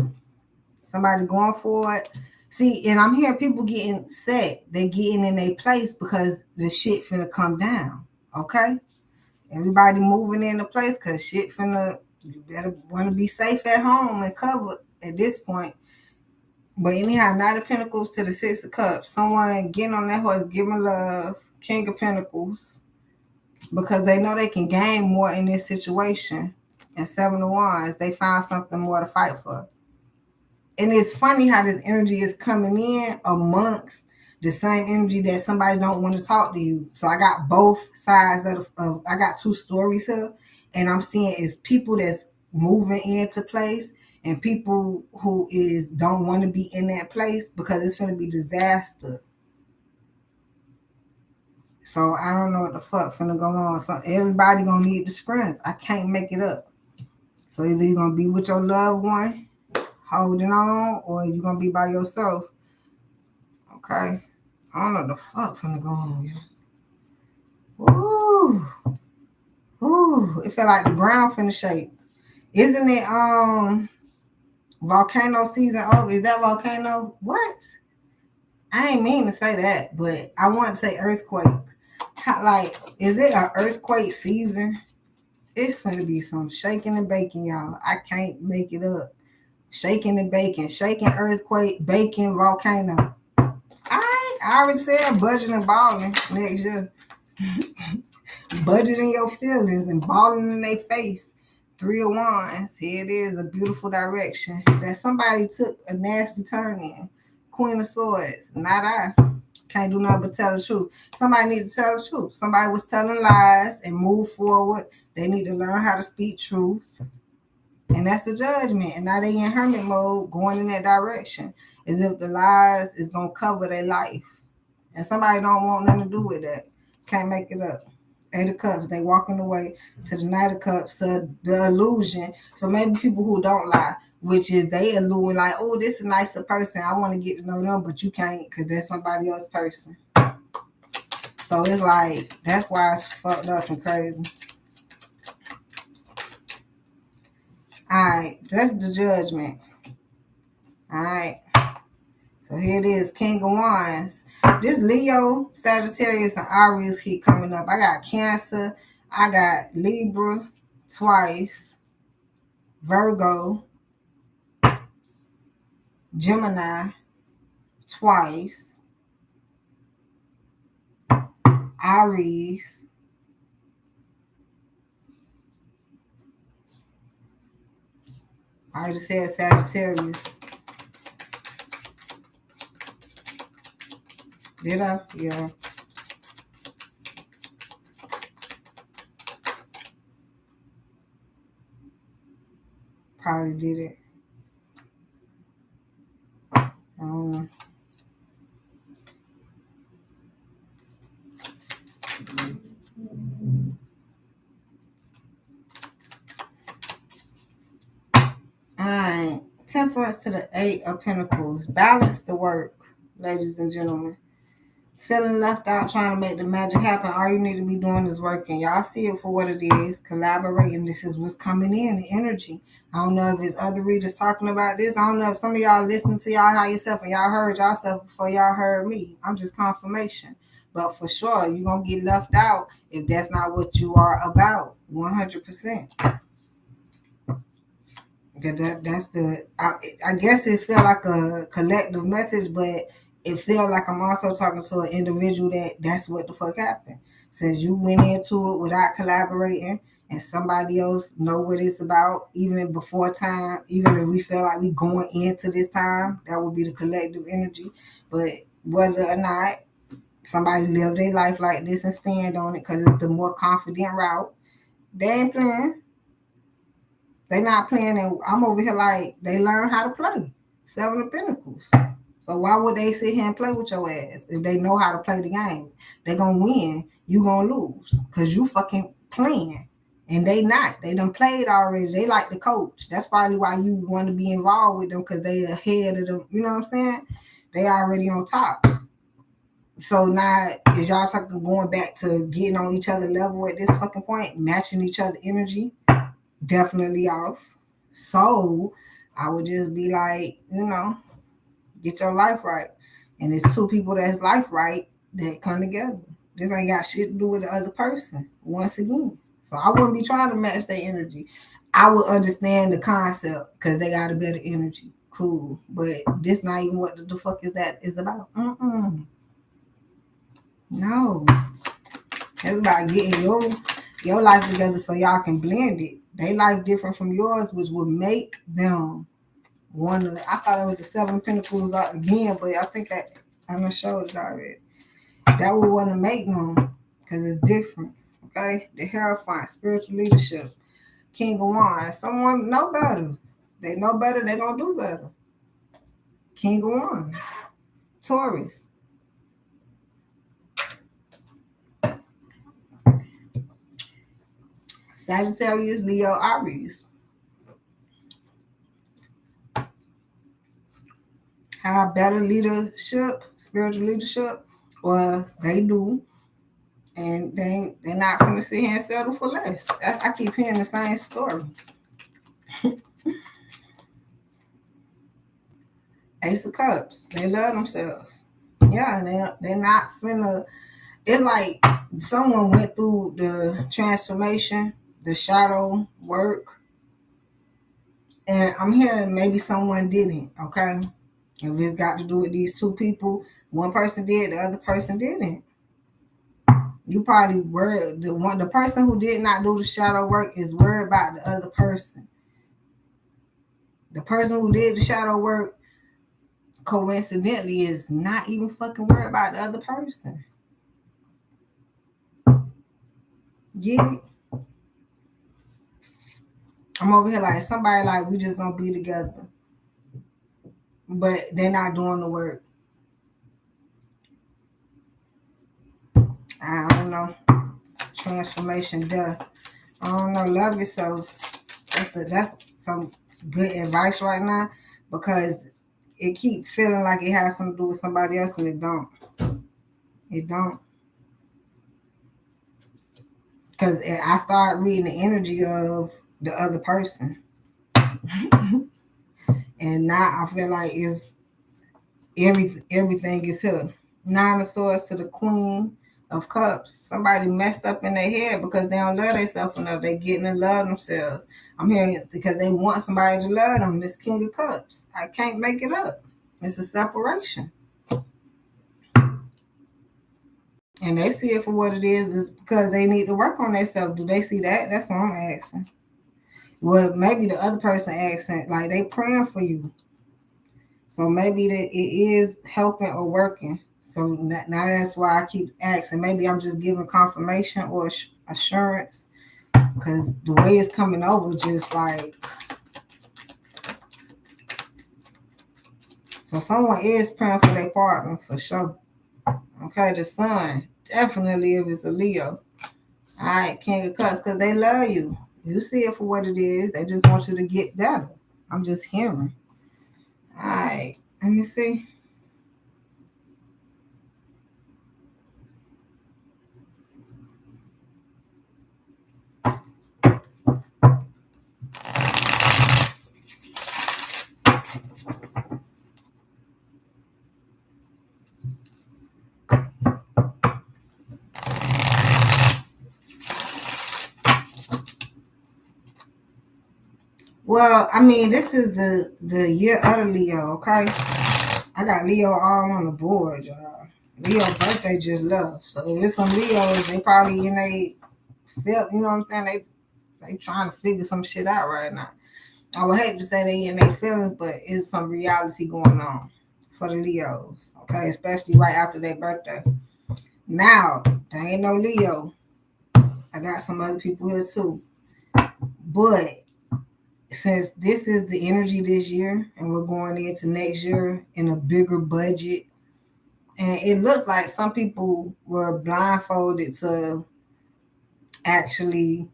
Somebody going for it. See, and I'm hearing people getting set. They're getting in their place because the shit finna come down. Okay? Everybody moving into place because shit finna, you better want to be safe at home and covered at this point. But anyhow, Knight of Pentacles to the Six of Cups. Someone getting on that horse, giving love. King of Pentacles. Because they know they can gain more in this situation. And Seven of Wands, they found something more to fight for. And it's funny how this energy is coming in amongst the same energy that somebody don't want to talk to you. So I got both sides of I got two stories here, and I'm seeing is people that's moving into place and people who is don't want to be in that place because it's going to be disaster. So I don't know what the fuck finna go on. So everybody gonna need the strength. I can't make it up. So either you're gonna be with your loved one holding on, or you're gonna be by yourself. Okay. I don't know the fuck finna go on, yeah. Ooh. Ooh. It feel like the ground finna shake. Isn't it volcano season over? Is that volcano? What? I ain't mean to say that, but I want to say earthquake. Like, is it an earthquake season? It's gonna be some shaking and baking, y'all. I can't make it up. Shaking and baking, shaking, earthquake, baking, volcano. I already said budgeting and balling next year. Budgeting your feelings and balling in their face. Three of Wands. Here it is, a beautiful direction that somebody took a nasty turn in. Queen of Swords. Not I. Can't do nothing but tell the truth. Somebody need to tell the truth. Somebody was telling lies and move forward. They need to learn how to speak truth. And that's the judgment. And now they in hermit mode going in that direction. As if the lies is going to cover their life. And somebody don't want nothing to do with that. Can't make it up. Eight of Cups, they walking away to the Knight of Cups, the illusion. So maybe people who don't lie, which is they illusion like, oh, this is a nicer person. I want to get to know them, but you can't because that's somebody else's person. So it's like, that's why it's fucked up and crazy. All right, that's the judgment. All right. So here it is, King of Wands. This Leo, Sagittarius, and Aries keep coming up. I got Cancer. I got Libra twice. Virgo. Gemini twice. Aries. I already said Sagittarius. Did I? Yeah. Probably did it. I don't know. Alright. Temperance to the Eight of Pentacles. Balance the work, ladies and gentlemen. Feeling left out, trying to make the magic happen. All you need to be doing is working. Y'all see it for what it is. Collaborating. This is what's coming in, the energy. I don't know if it's other readers talking about this. I don't know if some of y'all listen to y'all higher self and y'all heard yourself before y'all heard me. I'm just confirmation. But for sure, you're going to get left out if that's not what you are about. 100%. That's the, I guess it felt like a collective message, but it felt like I'm also talking to an individual that's what the fuck happened. Since you went into it without collaborating and somebody else know what it's about, even before time, even if we feel like we going into this time, that would be the collective energy. But whether or not somebody live their life like this and stand on it because it's the more confident route, they ain't playing. They not playing, and I'm over here like they learn how to play. Seven of Pentacles. So why would they sit here and play with your ass if they know how to play the game? They gonna win, you gonna lose, cause you fucking playing, And they done played already. They like the coach. That's probably why you want to be involved with them, because they ahead of them. You know what I'm saying? They already on top. So now is y'all talking going back to getting on each other level at this fucking point, matching each other energy? Definitely off. So I would just be like, get your life right. And it's two people that's life right that come together. This ain't got shit to do with the other person, once again. So I wouldn't be trying to match their energy. I would understand the concept because they got a better energy. Cool. But this not even what the fuck is that is about. No. It's about getting your life together so y'all can blend it. They life different from yours, which would make them one of I thought it was the Seven of Pentacles again, but I think I'm gonna show it already. That would want to make them because it's different. Okay, the Hierophant, spiritual leadership, King of Wands. Someone know better. They know better. They gonna do better. King of Wands, Taurus. Sagittarius, Leo, Aries. Have better leadership, spiritual leadership, or they do, and they're not gonna sit here and settle for less. I keep hearing the same story. Ace of Cups, they love themselves. Yeah, they're not finna. It's like someone went through the transformation, the shadow work, and I'm hearing maybe someone didn't. Okay, if it's got to do with these two people, one person did, the other person didn't. You probably worried the person who did not do the shadow work is worried about the other person. The person who did the shadow work coincidentally is not even fucking worried about the other person. Get it? I'm over here like somebody like we just gonna be together, but they're not doing the work. I don't know. Transformation, death. I don't know. Love yourself. That's some good advice right now, because it keeps feeling like it has something to do with somebody else, and it don't. It don't. Because I start reading the energy of the other person. And now I feel like it's everything is here. Nine of Swords to the Queen of Cups. Somebody messed up in their head because they don't love themselves enough. They getting to love themselves. I'm hearing because they want somebody to love them. This King of Cups. I can't make it up. It's a separation. And they see it for what it is. It's because they need to work on themselves. Do they see that? That's what I'm asking. Well, maybe the other person asking, like they praying for you. So maybe that it is helping or working. So now that's why I keep asking. Maybe I'm just giving confirmation or assurance, because the way it's coming over, just like, so someone is praying for their partner for sure. Okay, the Sun, definitely if it's a Leo. All right, King of Cups, because they love you. You see it for what it is. They just want you to get better. I'm just hearing. All right, let me see. Well, I mean, this is the year of the Leo, okay? I got Leo all on the board, y'all. Leo birthday just left. So if it's some Leos, they probably in they feel, you know what I'm saying? They trying to figure some shit out right now. I would hate to say they in their feelings, but it's some reality going on for the Leos, okay? Especially right after their birthday. Now, there ain't no Leo. I got some other people here too. But since this is the energy this year and we're going into next year in a bigger budget, and it looks like some people were blindfolded to actually,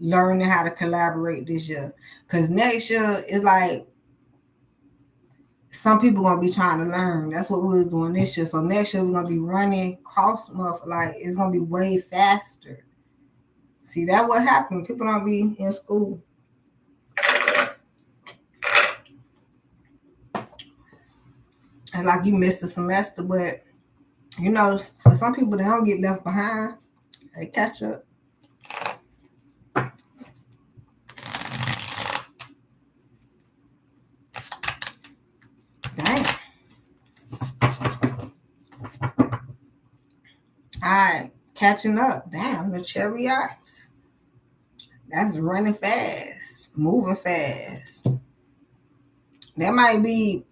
learning how to collaborate this year. Because next year is like some people gonna be trying to learn. That's what we was doing this year. So next year we're gonna be running cross month, like it's gonna be way faster. See, that what happened. People don't be in school. And like you missed a semester, but you know, for some people they don't get left behind. They catch up. Dang. Alright, catching up. Damn, the chariots. That's running fast, moving fast. That might be,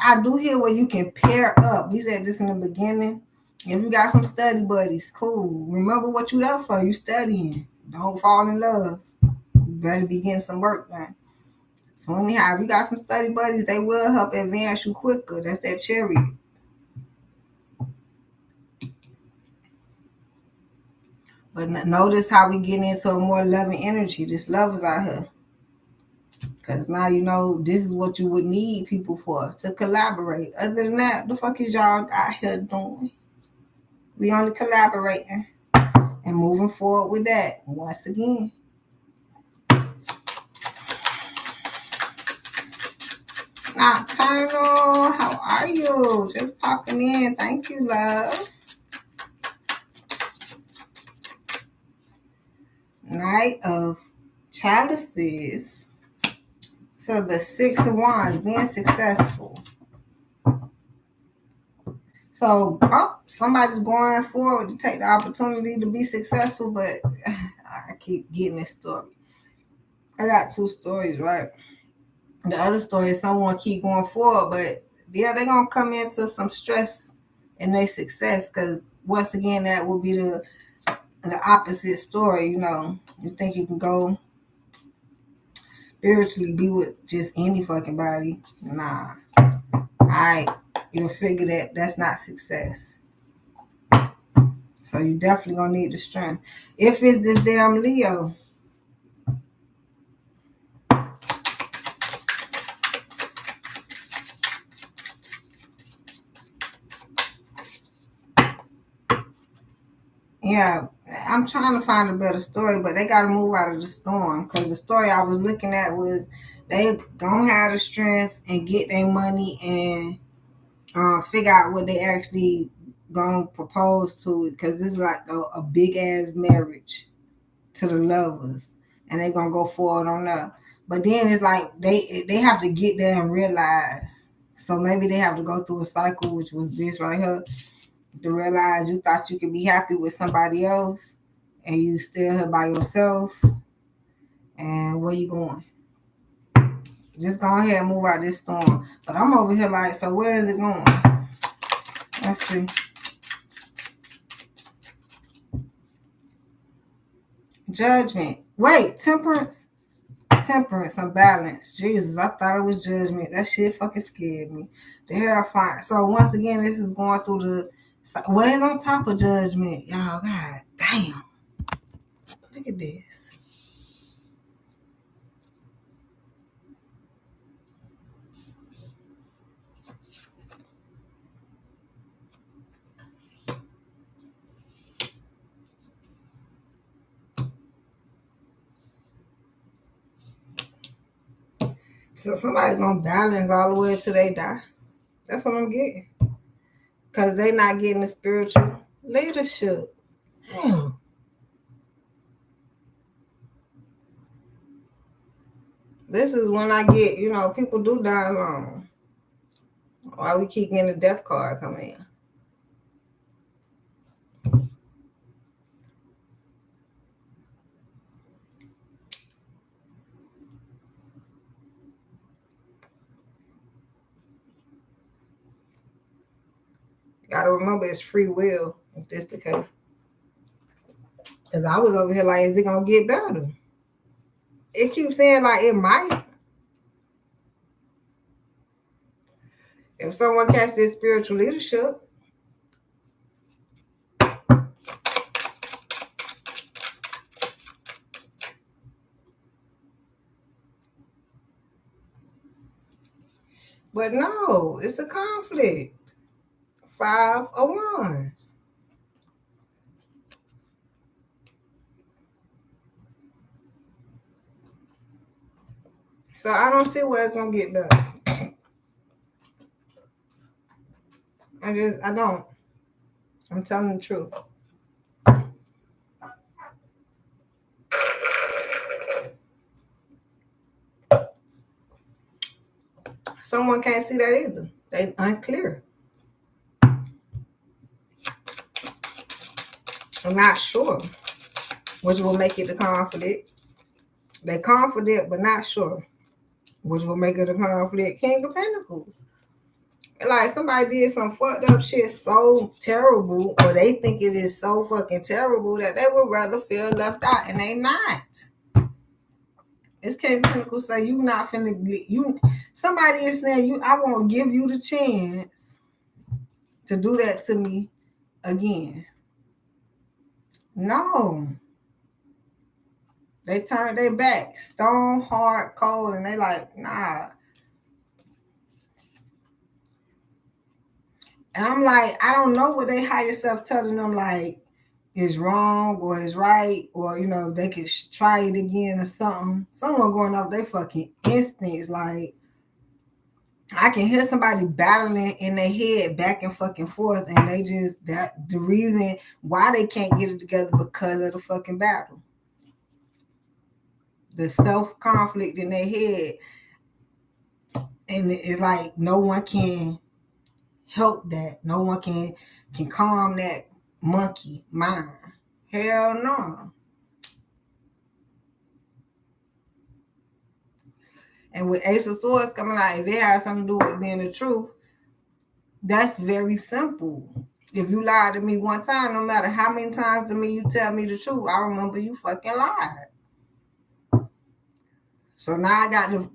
I do hear where you can pair up. We said this in the beginning. If you got some study buddies, cool. Remember what you there for. You studying. Don't fall in love. You better be getting some work done. So anyhow, if you got some study buddies, they will help advance you quicker. That's that chariot. But notice how we get into a more loving energy. This love is out here. Because now you know this is what you would need people for, to collaborate. Other than that, the fuck is y'all out here doing? We only collaborating and moving forward with that once again. Nocturnal, how are you? Just popping in. Thank you, love. Knight of Chalices. So the Six of Wands, being successful. So somebody's going forward to take the opportunity to be successful, but I keep getting this story. I got two stories, right? The other story is someone keep going forward, but yeah, they're gonna come into some stress in their success, because once again, that will be the opposite story. You know, you think you can go spiritually be with just any fucking body? Nah. You'll figure that that's not success. So you definitely gonna need the strength. If it's this damn Leo. Yeah, I'm trying to find a better story, but they got to move out of the storm, because the story I was looking at was they gonna have the strength and get their money and figure out what they actually gonna propose to, because this is like a big ass marriage to the lovers, and they gonna go forward on that. But then it's like they have to get there and realize. So maybe they have to go through a cycle, which was this right here, to realize you thought you could be happy with somebody else and you still here by yourself. And where you going? Just go ahead and move out this storm. But I'm over here like, so where is it going? Let's see. Judgment. Wait, temperance. Temperance and balance. Jesus, I thought it was judgment. That shit fucking scared me. The hell fine. So once again, this is going through the, what is on top of judgment? Y'all, god damn. Look at this. So somebody gonna balance all the way till they die. That's what I'm getting. Because they not getting the spiritual leadership. Damn. This is when I get, you know, people do die alone. Why we keep getting the death card coming in? Gotta remember it's free will if this the case. Because I was over here like, is it gonna get better? It keeps saying like it might. If someone catch this spiritual leadership. But no, it's a conflict. 5 of Wands. So I don't see where it's gonna get better. I don't. I'm telling the truth. Someone can't see that either. They unclear. I'm not sure, which will make it a conflict. They confident but not sure, which will make it a conflict. King of Pentacles. Like somebody did some fucked up shit so terrible, or they think it is so fucking terrible that they would rather feel left out, and they not. It's King of Pentacles say you not finna you. Somebody is saying you. I won't give you the chance to do that to me again. No. They turned their back, stone hard, cold, and they like, nah. And I'm like, I don't know what they higher self telling them like is wrong or is right, or you know, they could try it again or something. Someone going off their fucking instincts. Like I can hear somebody battling in their head back and fucking forth, and they just that the reason why they can't get it together because of the fucking battle. The self-conflict in their head. And it's like no one can help that. No one can calm that monkey mind. Hell no. And with Ace of Swords coming out, if it has something to do with being the truth, that's very simple. If you lied to me one time, no matter how many times to me you tell me the truth, I remember you fucking lied. So now I got to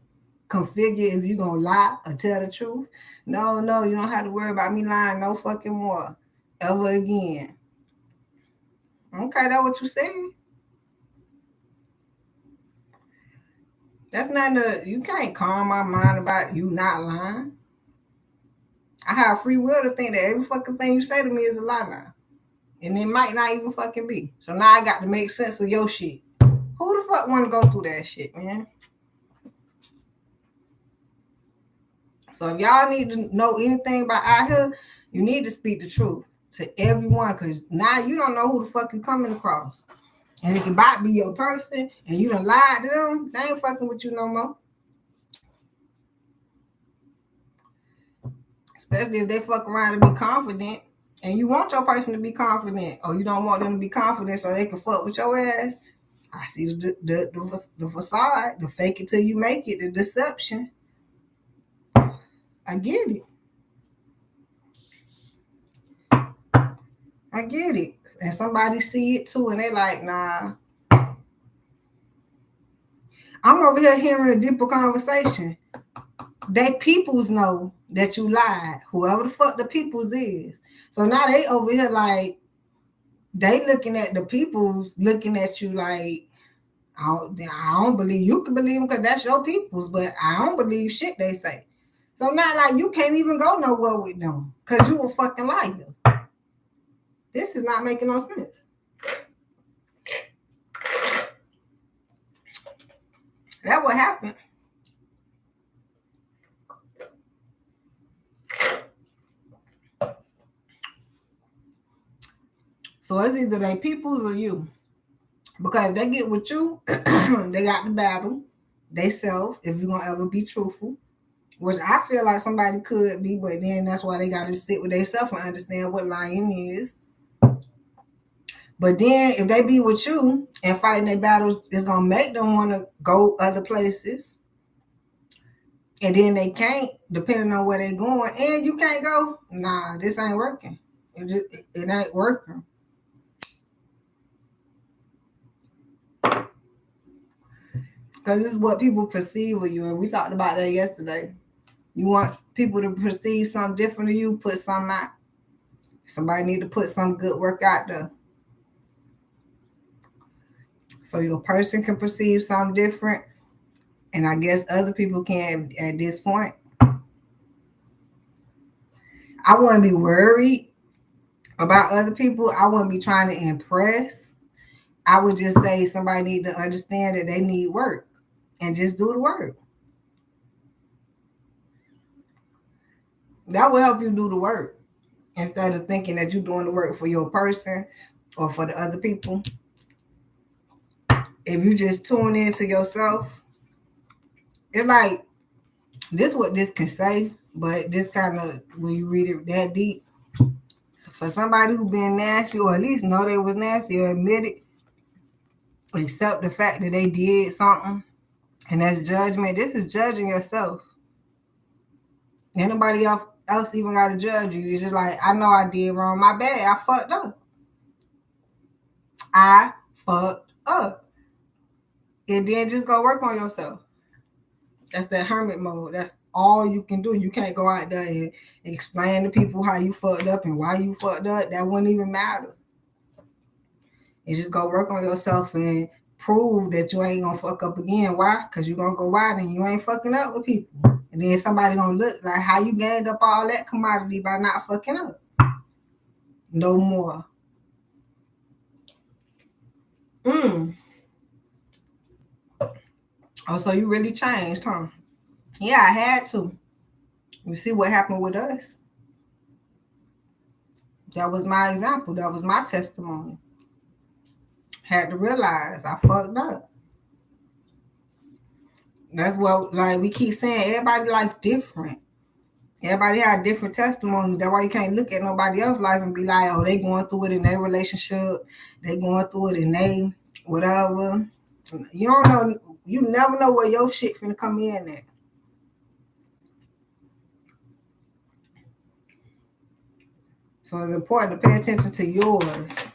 configure if you gonna lie or tell the truth. No, you don't have to worry about me lying no fucking more ever again. Okay, that's what you saying. That's not you can't calm my mind about you not lying. I have free will to think that every fucking thing you say to me is a lie now. And it might not even fucking be. So now I got to make sense of your shit. Who the fuck want to go through that shit, man? So if y'all need to know anything about out here, you need to speak the truth to everyone, because now you don't know who the fuck you coming across. And it can be your person, and you done lied to them, they ain't fucking with you no more. Especially if they fuck around and be confident, and you want your person to be confident, or you don't want them to be confident so they can fuck with your ass. I see the facade, the fake it till you make it, the deception. I get it. I get it. And somebody see it too, and they like, nah. I'm over here hearing a deeper conversation. They peoples know that you lied, whoever the fuck the peoples is. So now they over here like, they looking at the peoples, looking at you like, I don't believe you can believe them because that's your peoples, but I don't believe shit they say. So now like you can't even go nowhere with them because you a fucking liar. This is not making no sense. That what happened. So it's either they peoples or you. Because if they get with you, they got the battle. They self, if you're gonna ever be truthful. Which I feel like somebody could be, but then that's why they gotta sit with themselves and understand what lying is. But then if they be with you and fighting their battles, it's gonna make them want to go other places. And then they can't, depending on where they're going, and you can't go. Nah, this ain't working. It ain't working. Because this is what people perceive of you. And we talked about that yesterday. You want people to perceive something different of you, put something out. Somebody need to put some good work out there. So your person can perceive something different. And I guess other people can at this point. I wouldn't be worried about other people. I wouldn't be trying to impress. I would just say somebody need to understand that they need work and just do the work. That will help you do the work instead of thinking that you're doing the work for your person or for the other people. If you just tune into yourself, it's like this what this can say, but this kind of when you read it that deep. So for somebody who been nasty or at least know they was nasty or admit it, accept the fact that they did something, and that's judgment. This is judging yourself. Ain't nobody else even got to judge you. It's just like, I know I did wrong. My bad. I fucked up. I fucked up. And then just go work on yourself. That's that hermit mode. That's all you can do. You can't go out there and explain to people how you fucked up and why you fucked up. That wouldn't even matter. You just go work on yourself and prove that you ain't gonna fuck up again. Why? Because you're gonna go out and you ain't fucking up with people. And then somebody gonna look like how you gained up all that commodity by not fucking up. No more. Oh, so you really changed, huh? Yeah, I had to. You see what happened with us? That was my example. That was my testimony. Had to realize I fucked up. That's what, like we keep saying, everybody's life different. Everybody had different testimonies. That's why you can't look at nobody else's life and be like, oh, they going through it in their relationship. They going through it in they whatever. You don't know. You never know where your shit finna come in at. So it's important to pay attention to yours.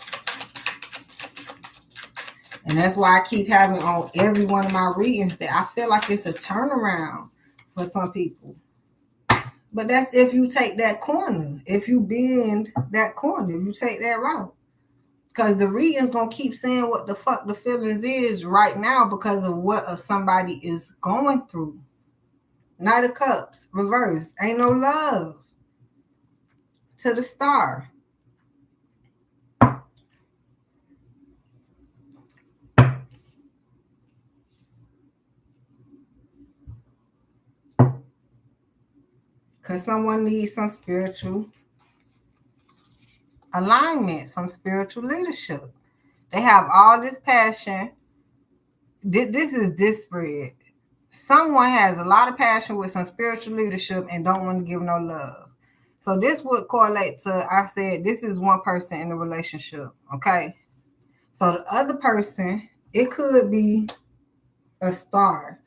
And that's why I keep having on every one of my readings that I feel like it's a turnaround for some people. But that's if you take that corner. If you bend that corner, you take that route. Because the reading's going to keep saying what the fuck the feelings is right now because of what somebody is going through. Knight of Cups, reverse. Ain't no love to the star. Because someone needs some spiritual alignment, some spiritual leadership. They have all this passion. This is this spread. Someone has a lot of passion with some spiritual leadership and don't want to give no love. So this would correlate to, I said, this is one person in the relationship, okay? So the other person, it could be a star,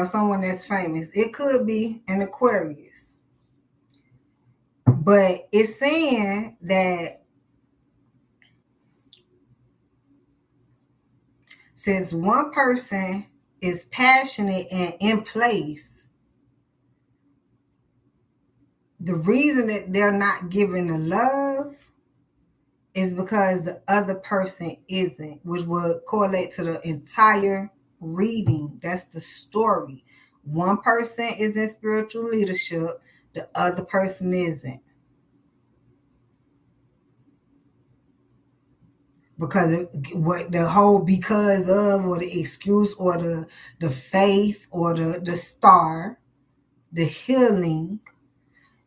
someone that's famous. It could be an Aquarius. But it's saying that since one person is passionate and in place, the reason that they're not giving the love is because the other person isn't, which would correlate to the entire reading. That's the story. One person is in spiritual leadership, the other person isn't. Because what the whole because of or the excuse or the faith or the star, the healing,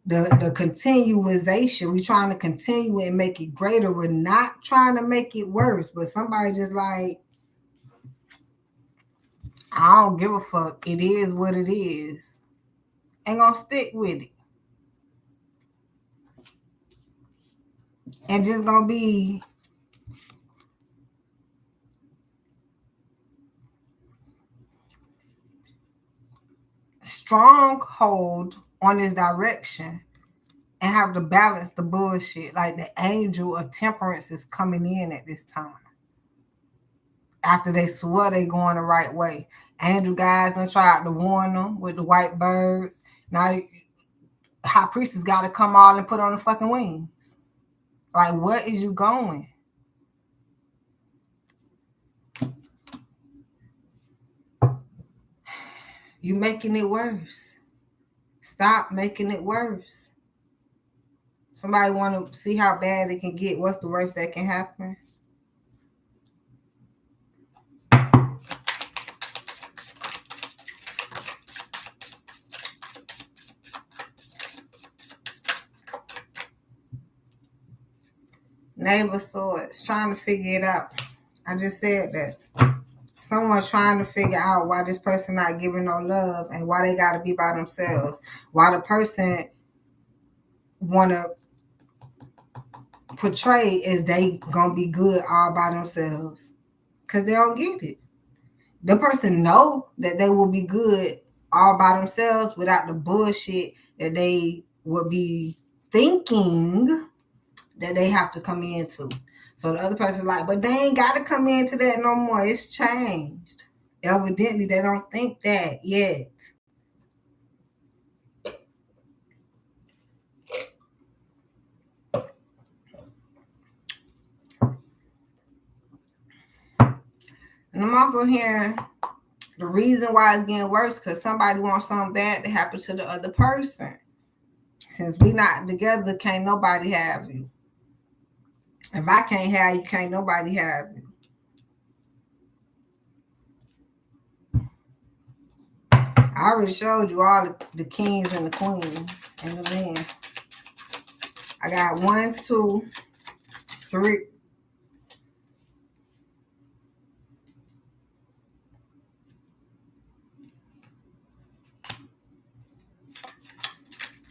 the continuization, we're trying to continue and make it greater. We're not trying to make it worse, but somebody just like, I don't give a fuck. It is what it is. Ain't gonna stick with it. And just gonna be stronghold on this direction and have to balance the bullshit. Like the angel of temperance is coming in at this time. After they swore they going the right way. Angel guys done tried to warn them with the white birds. Now high priestess got to come all and put on the fucking wings. Like, what is you going? You making it worse. Stop making it worse. Somebody want to see how bad it can get. What's the worst that can happen? Knave of Swords, trying to figure it out. I just said that. Someone's trying to figure out why this person not giving no love and why they got to be by themselves. Why the person want to portray as they gonna be good all by themselves, because they don't get it. The person know that they will be good all by themselves without the bullshit that they would be thinking that they have to come into. So the other person's like, but they ain't got to come into that no more. It's changed. Evidently, they don't think that yet. And I'm also hearing the reason why it's getting worse because somebody wants something bad to happen to the other person. Since we not together, can't nobody have you. If I can't have you, can't nobody have you. I already showed you all the kings and the queens and the men. I got 1, 2, 3.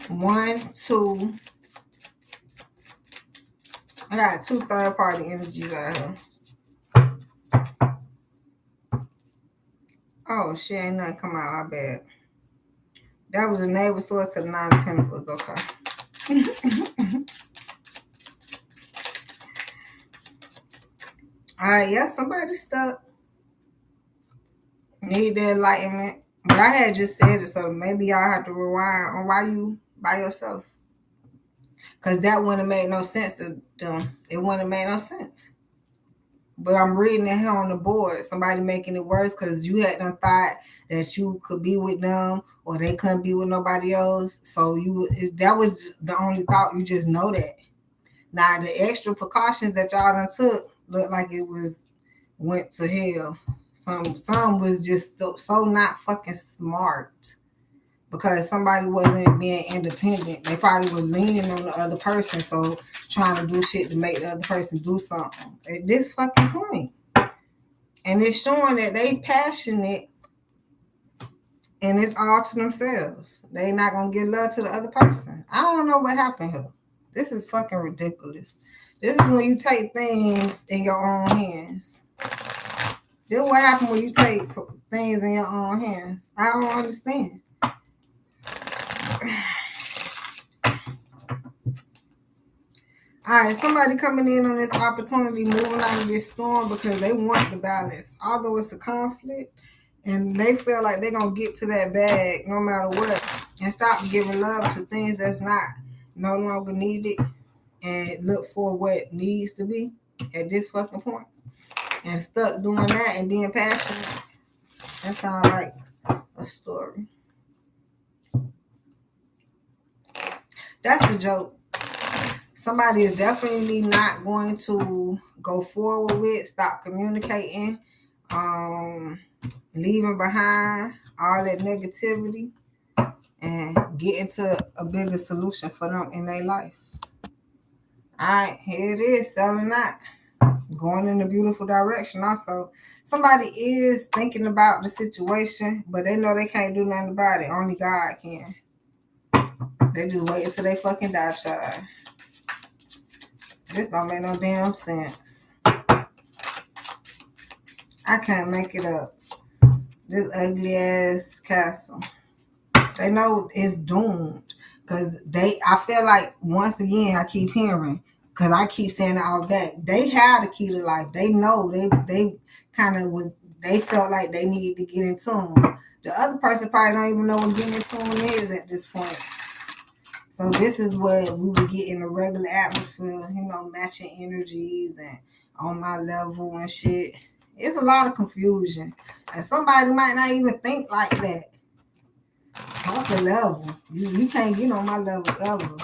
One, two. I got 2 third-party energies out here. Oh, shit, ain't nothing come out. I bet. That was a Knave of Swords to the 9 of Pentacles. Okay. All right, yeah, somebody stuck. Need the enlightenment. But I had just said it, so maybe y'all have to rewind on why you by yourself. Because that wouldn't have made no sense to them. It wouldn't have made no sense. But I'm reading it here on the board. Somebody making it worse because you had done thought that you could be with them or they couldn't be with nobody else. So if that was the only thought. You just know that. Now the extra precautions that y'all done took looked like it went to hell. Some was just so not fucking smart. Because somebody wasn't being independent. They probably were leaning on the other person, so trying to do shit to make the other person do something. At this fucking point. And it's showing that they passionate and it's all to themselves. They not going to give love to the other person. I don't know what happened here. This is fucking ridiculous. This is when you take things in your own hands. This is what happens when you take things in your own hands. I don't understand. All right, somebody coming in on this opportunity, moving out of this storm because they want the balance. Although it's a conflict and they feel like they're going to get to that bag no matter what and stop giving love to things that's no longer needed and look for what needs to be at this fucking point. And stuck doing that and being passionate. That sounds like a story. That's the joke. Somebody is definitely not going to go forward with, stop communicating, leaving behind all that negativity and get into a bigger solution for them in their life. All right, here it is, selling out, going in a beautiful direction. Also, somebody is thinking about the situation, but they know they can't do nothing about it. Only God can. They just wait until they fucking die, child. This don't make no damn sense. I can't make it up. This ugly ass castle. They know it's doomed. Cause I feel like once again I keep hearing, cause I keep saying it all back. They have the key to life. They know they kind of was. They felt like they needed to get in tune. The other person probably don't even know what getting in tune is at this point. So this is what we would get in a regular atmosphere, matching energies and on my level and shit. It's a lot of confusion. And somebody might not even think like that. What's the level? You can't get on my level ever.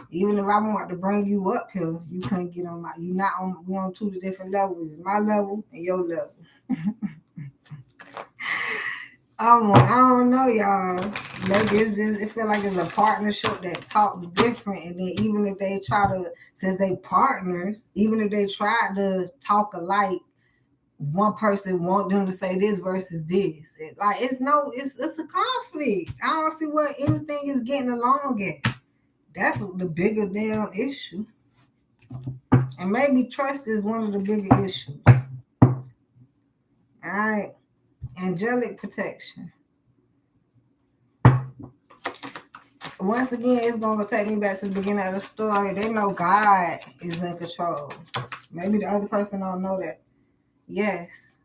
Even if I want to bring you up here, you can't get on my. You not on. We on two different levels. My level and your level. I don't know, y'all. Maybe it's just, it feel like it's a partnership that talks different. And then even if they try to, since they partners, even if they try to talk alike, one person want them to say this versus this. It's a conflict. I don't see what anything is getting along at. That's the bigger damn issue. And maybe trust is one of the bigger issues. All right. Angelic protection. Once again, it's going to take me back to the beginning of the story. They know God is in control. Maybe the other person don't know that. Yes.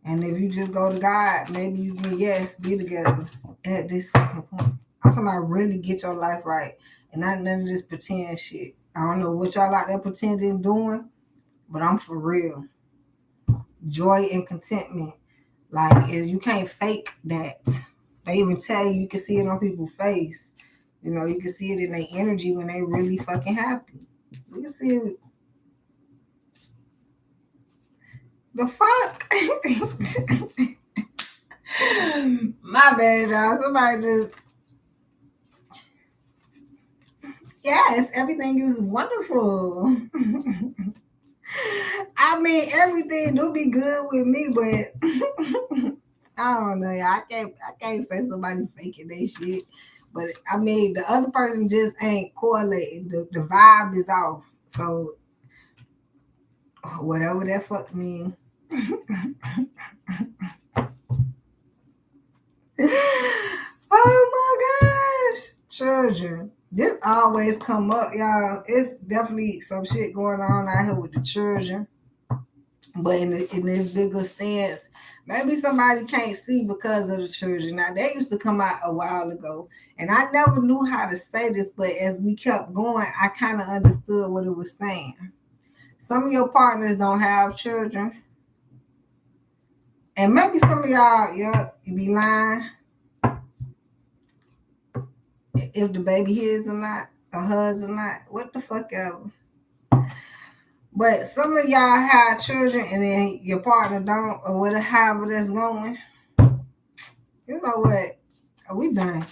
And if you just go to God, maybe you can, be together at this fucking point. I'm talking about really get your life right. And not none of this pretend shit. I don't know what y'all out there pretending doing, but I'm for real. Joy and contentment. Like, you can't fake that. They even tell you can see it on people's face. You know, you can see it in their energy when they really fucking happy. You can see it. The fuck? My bad, y'all. Somebody just... Yes, everything is wonderful. I mean, everything do be good with me, but I don't know. I can't say somebody faking their shit. But I mean, the other person just ain't correlating. The vibe is off. So whatever that fuck mean. Oh my gosh. Children. This always come up, y'all. It's definitely some shit going on out here with the children. But in this bigger sense, maybe somebody can't see because of the children. Now, they used to come out a while ago, and I never knew how to say this, but as we kept going, I kind of understood what it was saying. Some of your partners don't have children, and maybe some of y'all, you be lying if the baby his or not, or hers or not, what the fuck ever. But some of y'all have children and then your partner don't, or whatever that's going. You know what? We done.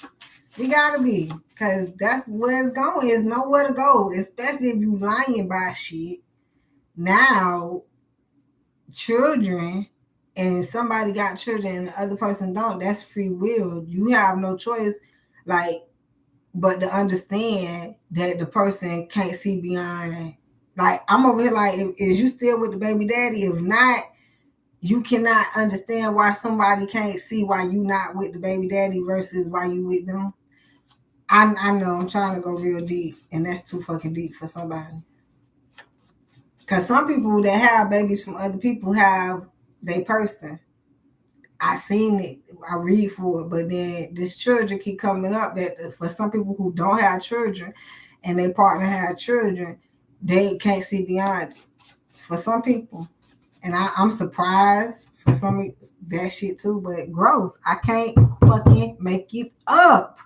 We gotta be, because that's where it's going. There's nowhere to go, especially if you lying about shit. Now, children, and somebody got children and the other person don't, that's free will. You have no choice, but to understand that the person can't see beyond. Like, I'm over here like, is you still with the baby daddy? If not, you cannot understand why somebody can't see why you not with the baby daddy versus why you with them. I know I'm trying to go real deep, and that's too fucking deep for somebody. Because some people that have babies from other people have their person. I seen it. I read for it. But then this children keep coming up that for some people who don't have children and their partner have children, they can't see beyond it. For some people. And I'm surprised for some of that shit too. But growth, I can't fucking make it up.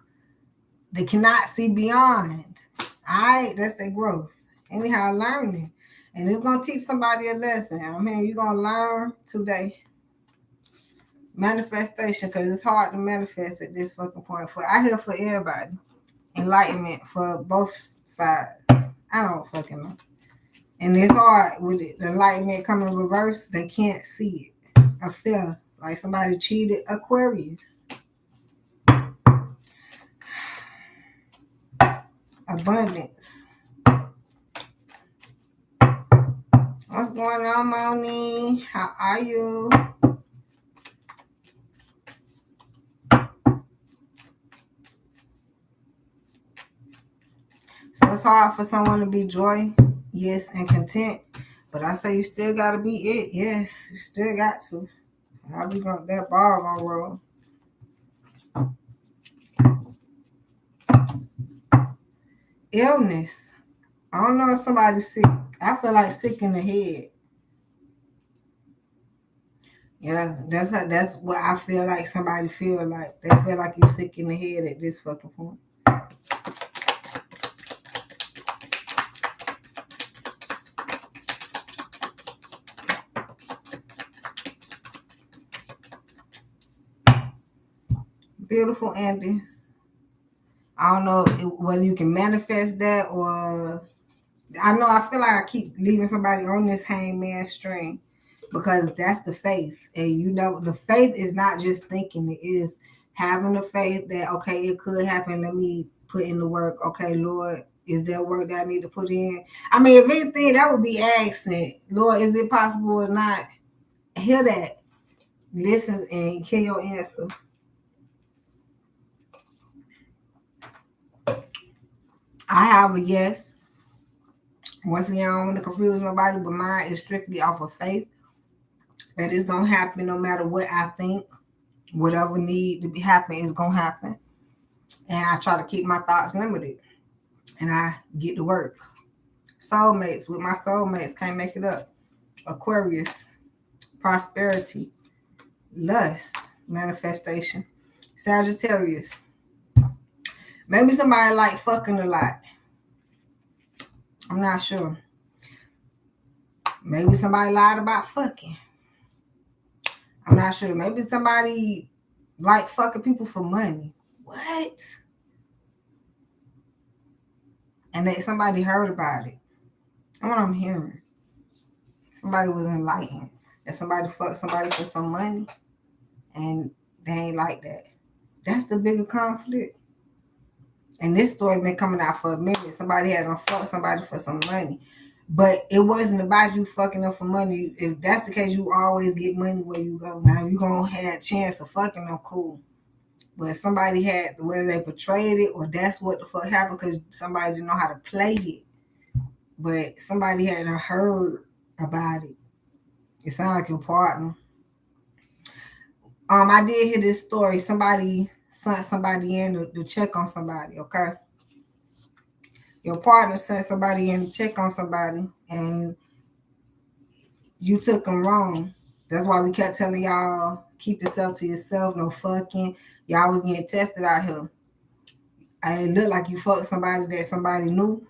They cannot see beyond. All right, that's their growth. Anyhow, learning. And it's going to teach somebody a lesson. I mean, you're going to learn today. Manifestation, because it's hard to manifest at this fucking point. I hear for everybody. Enlightenment for both sides. I don't fucking know. And it's hard with it. The enlightenment come in reverse. They can't see it. I feel like somebody cheated Aquarius. Abundance. What's going on, Monie? How are you? So it's hard for someone to be joy, yes, and content. But I say you still gotta be it. Yes, you still got to. How we gonna that ball gonna roll? Illness. I don't know if somebody's sick. I feel like sick in the head. Yeah, that's what I feel like somebody feel like. They feel like you're sick in the head at this fucking point. beautiful endings. I don't know whether you can manifest that or I feel like I keep leaving somebody on this hangman string because that's the faith. And you know, the faith is not just thinking, it is having the faith that, okay, it could happen. Let me put in the work. Okay, Lord, is there work that I need to put in? I mean, if anything, that would be accent. Lord, is it possible or not? Hear that. Listen and hear your answer. I have a yes. Once again, I don't want to confuse nobody, but mine is strictly off of faith. That it's gonna happen no matter what I think. Whatever need to be happen is gonna happen. And I try to keep my thoughts limited. And I get to work. Soulmates, with my soulmates, can't make it up. Aquarius, prosperity, lust, manifestation. Sagittarius, maybe somebody like fucking a lot. I'm not sure. Maybe somebody lied about fucking. I'm not sure. Maybe somebody like fucking people for money. What? And that somebody heard about it. That's what I'm hearing. Somebody was enlightened. That somebody fucked somebody for some money. And they ain't like that. That's the bigger conflict. And this story been coming out for a minute. Somebody had to fuck somebody for some money. But it wasn't about you fucking them for money. If that's the case, you always get money where you go. Now, if you're going to have a chance of fucking them, cool. But somebody had, whether they portrayed it or that's what the fuck happened because somebody didn't know how to play it. But somebody hadn't heard about it. It sounded like your partner. I did hear this story. Somebody sent somebody in to check on somebody, okay? Your partner sent somebody in to check on somebody and you took them wrong. That's why we kept telling y'all, keep yourself to yourself, no fucking. Y'all was getting tested out here. It looked like you fucked somebody that somebody knew.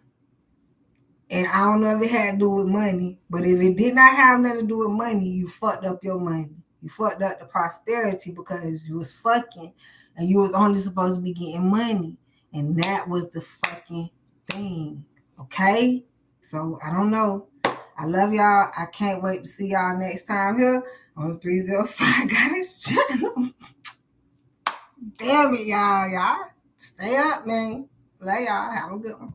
And I don't know if it had to do with money, but if it did not have nothing to do with money, you fucked up your money. You fucked up the prosperity because you was fucking and you was only supposed to be getting money. And that was the fucking thing. Okay? So I don't know. I love y'all. I can't wait to see y'all next time here on the 305 Goddess channel. Damn it, y'all. Y'all stay up, man. Love y'all. Have a good one.